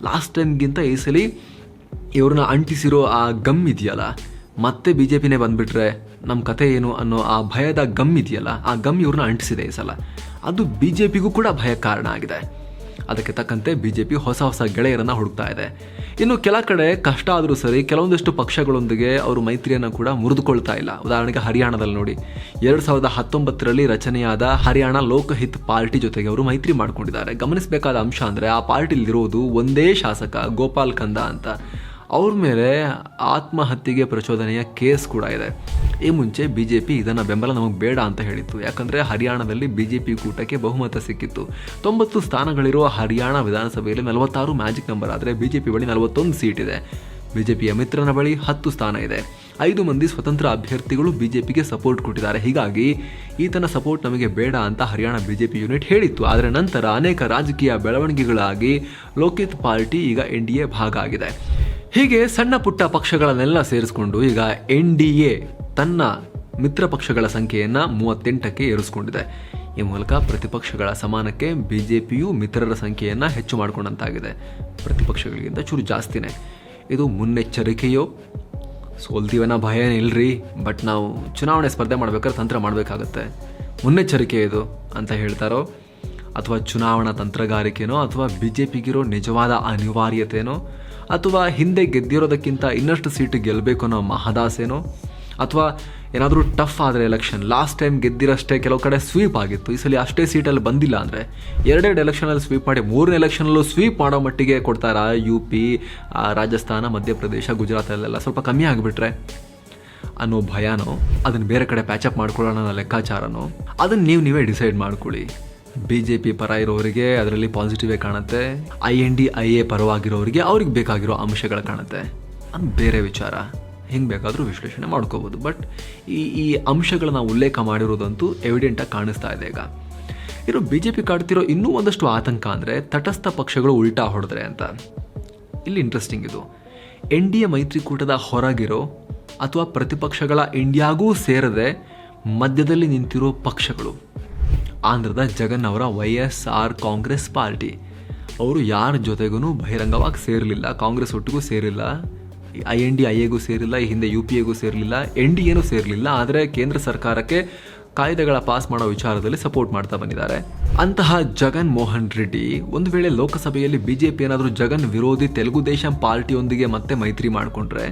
ಲಾಸ್ಟ್ ಟೈಮ್ಗಿಂತ ಈ ಸಲ ಇವ್ರನ್ನ ಅಂಟಿಸಿರೋ ಆ ಗಮ್ ಇದೆಯಲ್ಲ, ಮತ್ತೆ ಬಿಜೆಪಿನೇ ಬಂದ್ಬಿಟ್ರೆ ನಮ್ಮ ಕತೆ ಏನು ಅನ್ನೋ ಆ ಭಯದ ಗಮ್ ಇದೆಯಲ್ಲ, ಆ ಗಮ್ ಇವ್ರನ್ನ ಅಂಟಿಸಿದೆ ಈ ಸಲ. ಅದು ಬಿಜೆಪಿಗೂ ಕೂಡ ಭಯ ಕಾರಣ ಆಗಿದೆ. ಅದಕ್ಕೆ ತಕ್ಕಂತೆ ಬಿಜೆಪಿ ಹೊಸ ಗೆಳೆಯರನ್ನು ಹುಡುಕ್ತಾ ಇದೆ. ಇನ್ನು ಕೆಲ ಕಡೆ ಕಷ್ಟ ಆದರೂ ಸರಿ, ಕೆಲವೊಂದಿಷ್ಟು ಪಕ್ಷಗಳೊಂದಿಗೆ ಅವರು ಮೈತ್ರಿಯನ್ನು ಕೂಡ ಮುರಿದುಕೊಳ್ತಾ ಇಲ್ಲ. ಉದಾಹರಣೆಗೆ ಹರಿಯಾಣದಲ್ಲಿ ನೋಡಿ, 2019ರಲ್ಲಿ ರಚನೆಯಾದ ಹರಿಯಾಣ ಲೋಕಹಿತ್ ಪಾರ್ಟಿ ಜೊತೆಗೆ ಅವರು ಮೈತ್ರಿ ಮಾಡ್ಕೊಂಡಿದ್ದಾರೆ. ಗಮನಿಸಬೇಕಾದ ಅಂಶ ಅಂದರೆ ಆ ಪಾರ್ಟಿಲಿರೋದು ಒಂದೇ ಶಾಸಕ ಗೋಪಾಲ್ ಕಂದ ಅಂತ. ಅವ್ರ ಮೇಲೆ ಆತ್ಮಹತ್ಯೆಗೆ ಪ್ರಚೋದನೆಯ ಕೇಸ್ ಕೂಡ ಇದೆ. ಈ ಮುಂಚೆ ಬಿಜೆಪಿ ಇದನ್ನು ಬೆಂಬಲ ನಮಗೆ ಬೇಡ ಅಂತ ಹೇಳಿತ್ತು. ಯಾಕಂದರೆ ಹರಿಯಾಣದಲ್ಲಿ ಬಿಜೆಪಿ ಕೂಟಕ್ಕೆ ಬಹುಮತ ಸಿಕ್ಕಿತ್ತು. 90 ಸ್ಥಾನಗಳಿರುವ ಹರಿಯಾಣ ವಿಧಾನಸಭೆಯಲ್ಲಿ 46 ಮ್ಯಾಜಿಕ್ ನಂಬರ್, ಆದರೆ ಬಿಜೆಪಿ ಬಳಿ 41 ಸೀಟ್ ಇದೆ. ಬಿಜೆಪಿಯ ಮಿತ್ರನ ಬಳಿ 10 ಸ್ಥಾನ ಇದೆ. 5 ಮಂದಿ ಸ್ವತಂತ್ರ ಅಭ್ಯರ್ಥಿಗಳು ಬಿಜೆಪಿಗೆ ಸಪೋರ್ಟ್ ಕೊಟ್ಟಿದ್ದಾರೆ. ಹೀಗಾಗಿ ಈತನ ಸಪೋರ್ಟ್ ನಮಗೆ ಬೇಡ ಅಂತ ಹರಿಯಾಣ ಬಿಜೆಪಿ ಯೂನಿಟ್ ಹೇಳಿತ್ತು. ಆದರೆ ನಂತರ ಅನೇಕ ರಾಜಕೀಯ ಬೆಳವಣಿಗೆಗಳಾಗಿ ಲೋಕಹಿತ್ ಪಾರ್ಟಿ ಈಗ NDA ಭಾಗ ಆಗಿದೆ. ಹೀಗೆ ಸಣ್ಣ ಪುಟ್ಟ ಪಕ್ಷಗಳನ್ನೆಲ್ಲ ಸೇರಿಸಿಕೊಂಡು ಈಗ NDA ತನ್ನ ಮಿತ್ರ ಪಕ್ಷಗಳ ಸಂಖ್ಯೆಯನ್ನು 38ಕ್ಕೆ ಏರಿಸಿಕೊಂಡಿದೆ. ಈ ಮೂಲಕ ಪ್ರತಿಪಕ್ಷಗಳ ಸಮಾನಕ್ಕೆ ಬಿಜೆಪಿಯು ಮಿತ್ರರ ಸಂಖ್ಯೆಯನ್ನು ಹೆಚ್ಚು ಮಾಡಿಕೊಂಡಂತಾಗಿದೆ. ಪ್ರತಿಪಕ್ಷಗಳಿಗಿಂತ ಚೂರು ಜಾಸ್ತಿನೇ. ಇದು ಮುನ್ನೆಚ್ಚರಿಕೆಯೋ, ಸೋಲ್ತೀವನ್ನ ಭಯ ಇಲ್ರಿ, ಬಟ್ ನಾವು ಚುನಾವಣೆ ಸ್ಪರ್ಧೆ ಮಾಡ್ಬೇಕಾದ್ರೆ ತಂತ್ರ ಮಾಡಬೇಕಾಗತ್ತೆ, ಮುನ್ನೆಚ್ಚರಿಕೆ ಇದು ಅಂತ ಹೇಳ್ತಾರೋ, ಅಥವಾ ಚುನಾವಣಾ ತಂತ್ರಗಾರಿಕೆನೋ, ಅಥವಾ ಬಿಜೆಪಿಗಿರೋ ನಿಜವಾದ ಅನಿವಾರ್ಯತೆನೋ, ಅಥವಾ ಹಿಂದೆ ಗೆದ್ದಿರೋದಕ್ಕಿಂತ ಇನ್ನಷ್ಟು ಸೀಟು ಗೆಲ್ಲಬೇಕು ಅನ್ನೋ ಮಹದಾಸೆನೋ, ಅಥವಾ ಏನಾದರೂ ಟಫ್ ಆದರೆ ಎಲೆಕ್ಷನ್, ಲಾಸ್ಟ್ ಟೈಮ್ ಗೆದ್ದಿರಷ್ಟೇ ಕೆಲವು ಕಡೆ ಸ್ವೀಪ್ ಆಗಿತ್ತು, ಈ ಸಲ ಅಷ್ಟೇ ಸೀಟಲ್ಲಿ ಬಂದಿಲ್ಲ ಅಂದರೆ 2 ಎಲೆಕ್ಷನಲ್ಲಿ ಸ್ವೀಪ್ ಮಾಡಿ 3ನೇ ಎಲೆಕ್ಷನಲ್ಲೂ ಸ್ವೀಪ್ ಮಾಡೋ ಮಟ್ಟಿಗೆ ಕೊಡ್ತಾರಾ? UP, ರಾಜಸ್ಥಾನ, ಮಧ್ಯಪ್ರದೇಶ, ಗುಜರಾತಲ್ಲೆಲ್ಲ ಸ್ವಲ್ಪ ಕಮ್ಮಿ ಆಗಿಬಿಟ್ರೆ ಅನ್ನೋ ಭಯನೋ, ಅದನ್ನು ಬೇರೆ ಕಡೆ ಪ್ಯಾಚಪ್ ಮಾಡ್ಕೊಳ್ಳೋಣ ಅನ್ನೋ ಲೆಕ್ಕಾಚಾರನೋ, ಅದನ್ನು ನೀವೇ ಡಿಸೈಡ್ ಮಾಡ್ಕೊಳ್ಳಿ. ಬಿಜೆಪಿ ಪರ ಇರೋರಿಗೆ ಅದರಲ್ಲಿ ಪಾಸಿಟಿವೇ ಕಾಣುತ್ತೆ, INDA ಪರವಾಗಿರೋರಿಗೆ ಅವ್ರಿಗೆ ಬೇಕಾಗಿರೋ ಅಂಶಗಳು ಕಾಣುತ್ತೆ. ಅದು ಬೇರೆ ವಿಚಾರ, ಹಿಂಗೆ ಬೇಕಾದರೂ ವಿಶ್ಲೇಷಣೆ ಮಾಡ್ಕೋಬೋದು. ಬಟ್ ಈ ಅಂಶಗಳನ್ನ ಉಲ್ಲೇಖ ಮಾಡಿರೋದಂತೂ ಎವಿಡೆಂಟಾಗಿ ಕಾಣಿಸ್ತಾ ಇದೆ. ಈಗ ಇರೋ ಬಿಜೆಪಿ ಕಾಡ್ತಿರೋ ಇನ್ನೂ ಒಂದಷ್ಟು ಆತಂಕ ಅಂದರೆ ತಟಸ್ಥ ಪಕ್ಷಗಳು ಉಲ್ಟಾ ಹೊಡೆದ್ರೆ ಅಂತ. ಇಲ್ಲಿ ಇಂಟ್ರೆಸ್ಟಿಂಗ್ ಇದು, NDA ಮೈತ್ರಿಕೂಟದ ಹೊರಗಿರೋ ಅಥವಾ ಪ್ರತಿಪಕ್ಷಗಳ ಇಂಡಿಯಾಗೂ ಸೇರದೆ ಮಧ್ಯದಲ್ಲಿ ನಿಂತಿರೋ ಪಕ್ಷಗಳು. ಆಂಧ್ರದ ಜಗನ್ ಅವರ YSR ಕಾಂಗ್ರೆಸ್ ಪಾರ್ಟಿ, ಅವರು ಯಾರ ಜೊತೆಗೂ ಬಹಿರಂಗವಾಗಿ ಸೇರಲಿಲ್ಲ, ಕಾಂಗ್ರೆಸ್ ಒಟ್ಟಿಗೂ ಸೇರಿಲ್ಲ, INDAಗೂ ಸೇರಿಲ್ಲ, ಈ ಹಿಂದೆ UPAಗೂ ಸೇರಲಿಲ್ಲ, NDAನೂ ಸೇರಲಿಲ್ಲ. ಆದರೆ ಕೇಂದ್ರ ಸರ್ಕಾರಕ್ಕೆ ಕಾಯ್ದೆಗಳ ಪಾಸ್ ಮಾಡೋ ವಿಚಾರದಲ್ಲಿ ಸಪೋರ್ಟ್ ಮಾಡ್ತಾ ಬಂದಿದ್ದಾರೆ. ಅಂತಹ ಜಗನ್ ಮೋಹನ್ ರೆಡ್ಡಿ ಒಂದು ವೇಳೆ ಲೋಕಸಭೆಯಲ್ಲಿ ಬಿಜೆಪಿ ಏನಾದರೂ ಜಗನ್ ವಿರೋಧಿ ತೆಲುಗು ದೇಶಂ ಪಾರ್ಟಿಯೊಂದಿಗೆ ಮತ್ತೆ ಮೈತ್ರಿ ಮಾಡಿಕೊಂಡ್ರೆ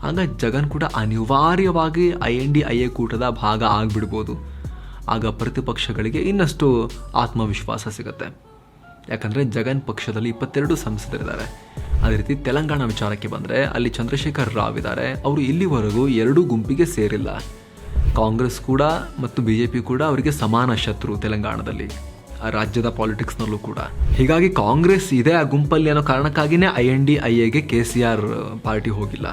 ಆಗ ಜಗನ್ ಕೂಡ ಅನಿವಾರ್ಯವಾಗಿ INDA ಕೂಟದ ಭಾಗ ಆಗಿಬಿಡ್ಬೋದು. ಆಗ ಪ್ರತಿಪಕ್ಷಗಳಿಗೆ ಇನ್ನಷ್ಟು ಆತ್ಮವಿಶ್ವಾಸ ಸಿಗುತ್ತೆ. ಯಾಕಂದರೆ ಜಗನ್ ಪಕ್ಷದಲ್ಲಿ 22 ಸಂಸದರಿದ್ದಾರೆ. ಅದೇ ರೀತಿ ತೆಲಂಗಾಣ ವಿಚಾರಕ್ಕೆ ಬಂದರೆ ಅಲ್ಲಿ ಚಂದ್ರಶೇಖರ್ ರಾವ್ ಇದ್ದಾರೆ. ಅವರು ಇಲ್ಲಿವರೆಗೂ 2 ಗುಂಪಿಗೆ ಸೇರಿಲ್ಲ. ಕಾಂಗ್ರೆಸ್ ಕೂಡ ಮತ್ತು ಬಿಜೆಪಿ ಕೂಡ ಅವರಿಗೆ ಸಮಾನ ಶತ್ರು ತೆಲಂಗಾಣದಲ್ಲಿ, ಆ ರಾಜ್ಯದ ಪಾಲಿಟಿಕ್ಸ್ನಲ್ಲೂ ಕೂಡ. ಹೀಗಾಗಿ ಕಾಂಗ್ರೆಸ್ ಇದೆ ಆ ಗುಂಪಲ್ಲಿ ಅನ್ನೋ ಕಾರಣಕ್ಕಾಗಿಯೇ INDAಗೆ KCR ಪಾರ್ಟಿ ಹೋಗಿಲ್ಲ.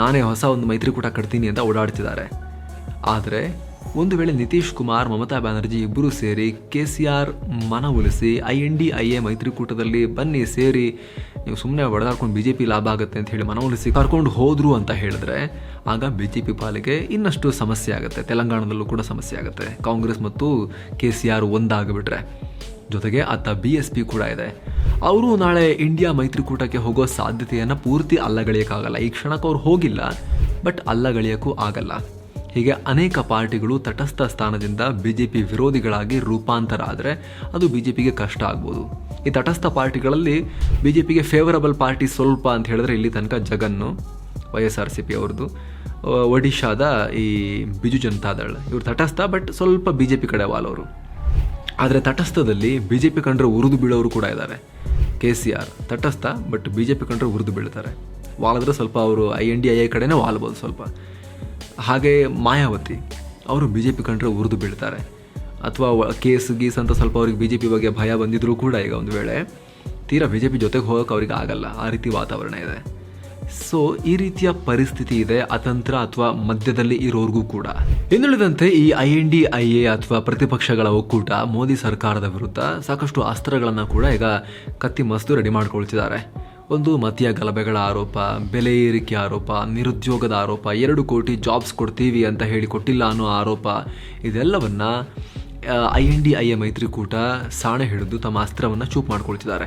ನಾನೇ ಹೊಸ ಒಂದು ಮೈತ್ರಿಕೂಟ ಕಟ್ತೀನಿ ಅಂತ ಓಡಾಡ್ತಿದ್ದಾರೆ. ಆದರೆ ಒಂದು ವೇಳೆ ನಿತೀಶ್ ಕುಮಾರ್, ಮಮತಾ ಬ್ಯಾನರ್ಜಿ ಇಬ್ಬರೂ ಸೇರಿ KCR ಮನವೊಲಿಸಿ INDA ಮೈತ್ರಿಕೂಟದಲ್ಲಿ ಬನ್ನಿ ಸೇರಿ ನೀವು ಸುಮ್ಮನೆ ಹೊಡೆದಾಡ್ಕೊಂಡು BJP ಲಾಭ ಆಗುತ್ತೆ ಅಂತ ಹೇಳಿ ಮನವೊಲಿಸಿ ಕರ್ಕೊಂಡು ಹೋದ್ರು ಅಂತ ಹೇಳಿದ್ರೆ ಆಗ BJP ಪಾಲಿಗೆ ಇನ್ನಷ್ಟು ಸಮಸ್ಯೆ ಆಗುತ್ತೆ. ತೆಲಂಗಾಣದಲ್ಲೂ ಕೂಡ ಸಮಸ್ಯೆ ಆಗುತ್ತೆ. ಕಾಂಗ್ರೆಸ್ ಮತ್ತು KCR ಒಂದಾಗಿಬಿಟ್ರೆ, ಜೊತೆಗೆ ಅತ್ತ BSP ಕೂಡ ಇದೆ. ಅವರು ನಾಳೆ ಇಂಡಿಯಾ ಮೈತ್ರಿಕೂಟಕ್ಕೆ ಹೋಗೋ ಸಾಧ್ಯತೆಯನ್ನು ಪೂರ್ತಿ ಅಲ್ಲಗಳೆಯೋಕ್ಕಾಗಲ್ಲ. ಈ ಕ್ಷಣಕ್ಕೆ ಅವ್ರು ಹೋಗಿಲ್ಲ, ಬಟ್ ಅಲ್ಲಗಳೆಯೋಕ್ಕೂ ಆಗಲ್ಲ. ಹೀಗೆ ಅನೇಕ ಪಾರ್ಟಿಗಳು ತಟಸ್ಥ ಸ್ಥಾನದಿಂದ BJP ವಿರೋಧಿಗಳಾಗಿ ರೂಪಾಂತರ ಆದರೆ ಅದು BJPಗೆ ಕಷ್ಟ ಆಗ್ಬೋದು. ಈ ತಟಸ್ಥ ಪಾರ್ಟಿಗಳಲ್ಲಿ BJPಗೆ ಫೇವರಬಲ್ ಪಾರ್ಟಿ ಸ್ವಲ್ಪ ಅಂತ ಹೇಳಿದ್ರೆ ಇಲ್ಲಿ ತನಕ ಜಗನ್ನು, YSRCP ಅವ್ರದ್ದು, ಒಡಿಶಾದ ಈ ಬಿಜು ಜನತಾದಳ, ಇವ್ರು ತಟಸ್ಥ ಬಟ್ ಸ್ವಲ್ಪ BJP ಕಡೆ ವಾಲವರು. ಆದರೆ ತಟಸ್ಥದಲ್ಲಿ BJP ಕಂಡ್ರೆ ಉರಿದು ಬೀಳೋರು ಕೂಡ ಇದ್ದಾರೆ. KCR ತಟಸ್ಥ ಬಟ್ BJP ಕಂಡ್ರೆ ಉರಿದು ಬೀಳ್ತಾರೆ. ವಾಲಿದ್ರೆ ಸ್ವಲ್ಪ ಅವರು INDIA ಕಡೆನೇ ವಾಲ್ಬೋದು ಸ್ವಲ್ಪ. ಹಾಗೆ ಮಾಯಾವತಿ ಅವರು BJP ಕಂಡ್ರೆ ಉರಿದು ಬೀಳ್ತಾರೆ. ಅಥವಾ ಕೇಸ್ ಗೀಸ್ ಅಂತ ಸ್ವಲ್ಪ ಅವ್ರಿಗೆ BJP ಬಗ್ಗೆ ಭಯ ಬಂದಿದ್ರೂ ಕೂಡ ಈಗ ಒಂದು ವೇಳೆ ತೀರಾ BJP ಜೊತೆಗೆ ಹೋಗೋಕೆ ಅವ್ರಿಗೆ ಆಗಲ್ಲ, ಆ ರೀತಿ ವಾತಾವರಣ ಇದೆ. ಸೊ ಈ ರೀತಿಯ ಪರಿಸ್ಥಿತಿ ಇದೆ ಅತಂತ್ರ ಅಥವಾ ಮಧ್ಯದಲ್ಲಿ ಇರೋರ್ಗೂ ಕೂಡ. ಇನ್ನುಳಿದಂತೆ ಈ INDIA ಅಥವಾ ಪ್ರತಿಪಕ್ಷಗಳ ಒಕ್ಕೂಟ ಮೋದಿ ಸರ್ಕಾರದ ವಿರುದ್ಧ ಸಾಕಷ್ಟು ಅಸ್ತ್ರಗಳನ್ನು ಕೂಡ ಈಗ ಕತ್ತಿ ಮಸ್ತು ರೆಡಿ ಮಾಡ್ಕೊಳ್ತಿದ್ದಾರೆ. ಒಂದು ಮತೀಯ ಗಲಭೆಗಳ ಆರೋಪ, ಬೆಲೆ ಏರಿಕೆ ಆರೋಪ, ನಿರುದ್ಯೋಗದ ಆರೋಪ, 2 ಕೋಟಿ ಜಾಬ್ಸ್ ಕೊಡ್ತೀವಿ ಅಂತ ಹೇಳಿ ಕೊಟ್ಟಿಲ್ಲ ಅನ್ನೋ ಆರೋಪ, ಇದೆಲ್ಲವನ್ನು INDIA ಮೈತ್ರಿಕೂಟ ಸಾಣೆ ಹಿಡಿದು ತಮ್ಮ ಅಸ್ತ್ರವನ್ನು ಚೂಪ್ ಮಾಡ್ಕೊಳ್ತಿದ್ದಾರೆ.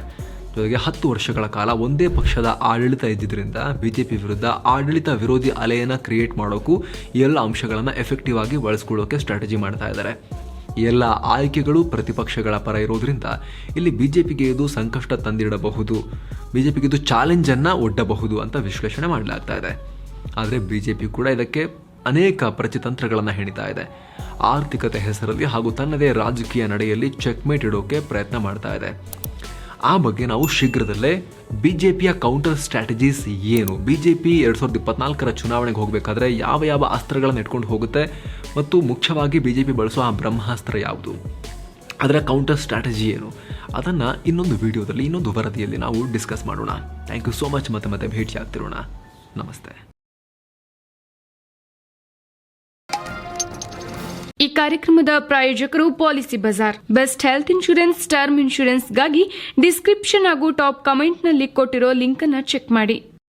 ಜೊತೆಗೆ 10 ವರ್ಷಗಳ ಕಾಲ ಒಂದೇ ಪಕ್ಷದ ಆಡಳಿತ ಇದ್ದಿದ್ದರಿಂದ BJP ವಿರುದ್ಧ ಆಡಳಿತ ವಿರೋಧಿ ಅಲೆಯನ್ನು ಕ್ರಿಯೇಟ್ ಮಾಡೋಕ್ಕೂ ಈ ಎಲ್ಲ ಅಂಶಗಳನ್ನು ಎಫೆಕ್ಟಿವ್ ಆಗಿ ಬಳಸ್ಕೊಳ್ಳೋಕೆ ಸ್ಟ್ರಾಟಜಿ ಮಾಡ್ತಾ ಇದ್ದಾರೆ. ಎಲ್ಲ ಆಯ್ಕೆಗಳು ಪ್ರತಿಪಕ್ಷಗಳ ಪರ ಇರೋದ್ರಿಂದ ಇಲ್ಲಿ BJPಗೆ ಇದು ಸಂಕಷ್ಟ ತಂದಿಡಬಹುದು, BJPಗೆ ಇದು ಚಾಲೆಂಜನ್ನು ಒಡ್ಡಬಹುದು ಅಂತ ವಿಶ್ಲೇಷಣೆ ಮಾಡಲಾಗ್ತಾ ಇದೆ. ಆದರೆ BJP ಕೂಡ ಇದಕ್ಕೆ ಅನೇಕ ಪ್ರತಿತಂತ್ರಗಳನ್ನು ಹೆಣಿತಾ ಇದೆ. ಆರ್ಥಿಕತೆ ಹೆಸರಲ್ಲಿ ಹಾಗೂ ತನ್ನದೇ ರಾಜಕೀಯ ನಡೆಯಲ್ಲಿ ಚೆಕ್ಮೇಟ್ ಇಡೋಕೆ ಪ್ರಯತ್ನ ಮಾಡ್ತಾ ಇದೆ. ಆ ಬಗ್ಗೆ ನಾವು ಶೀಘ್ರದಲ್ಲೇ BJPಯ ಕೌಂಟರ್ ಸ್ಟ್ರಾಟಜೀಸ್ ಏನು, BJP 2024 ಚುನಾವಣೆಗೆ ಹೋಗಬೇಕಾದ್ರೆ ಯಾವ ಯಾವ ಅಸ್ತ್ರಗಳನ್ನು ಇಟ್ಕೊಂಡು ಹೋಗುತ್ತೆ ಮತ್ತು ಮುಖ್ಯವಾಗಿ BJP ಬಳಸೋ ಆ ಬ್ರಹ್ಮಾಸ್ತ್ರ ಯಾವುದು, ಅದರ ಕೌಂಟರ್ ಸ್ಟ್ರಾಟಜಿ ಏನು, ಅದನ್ನು ಇನ್ನೊಂದು ವಿಡಿಯೋದಲ್ಲಿ ಇನ್ನೊಂದು ವರದಿಯಲ್ಲಿ ನಾವು ಡಿಸ್ಕಸ್ ಮಾಡೋಣ. Thank you so much. ಮತ್ತೆ ಭೇಟಿ ಆಗ್ತಿರೋಣ. ನಮಸ್ತೆ. ಈ ಕಾರ್ಯಕ್ರಮದ ಪ್ರಾಯೋಜಕರು Policybazaar. Best health insurance, term ಇನ್ಶೂರೆನ್ಸ್ಗಾಗಿ ಡಿಸ್ಕ್ರಿಪ್ಷನ್ ಹಾಗೂ ಟಾಪ್ ಕಮೆಂಟ್ನಲ್ಲಿ ಕೊಟ್ಟಿರೋ ಲಿಂಕ್ ಅನ್ನು ಚೆಕ್ ಮಾಡಿ.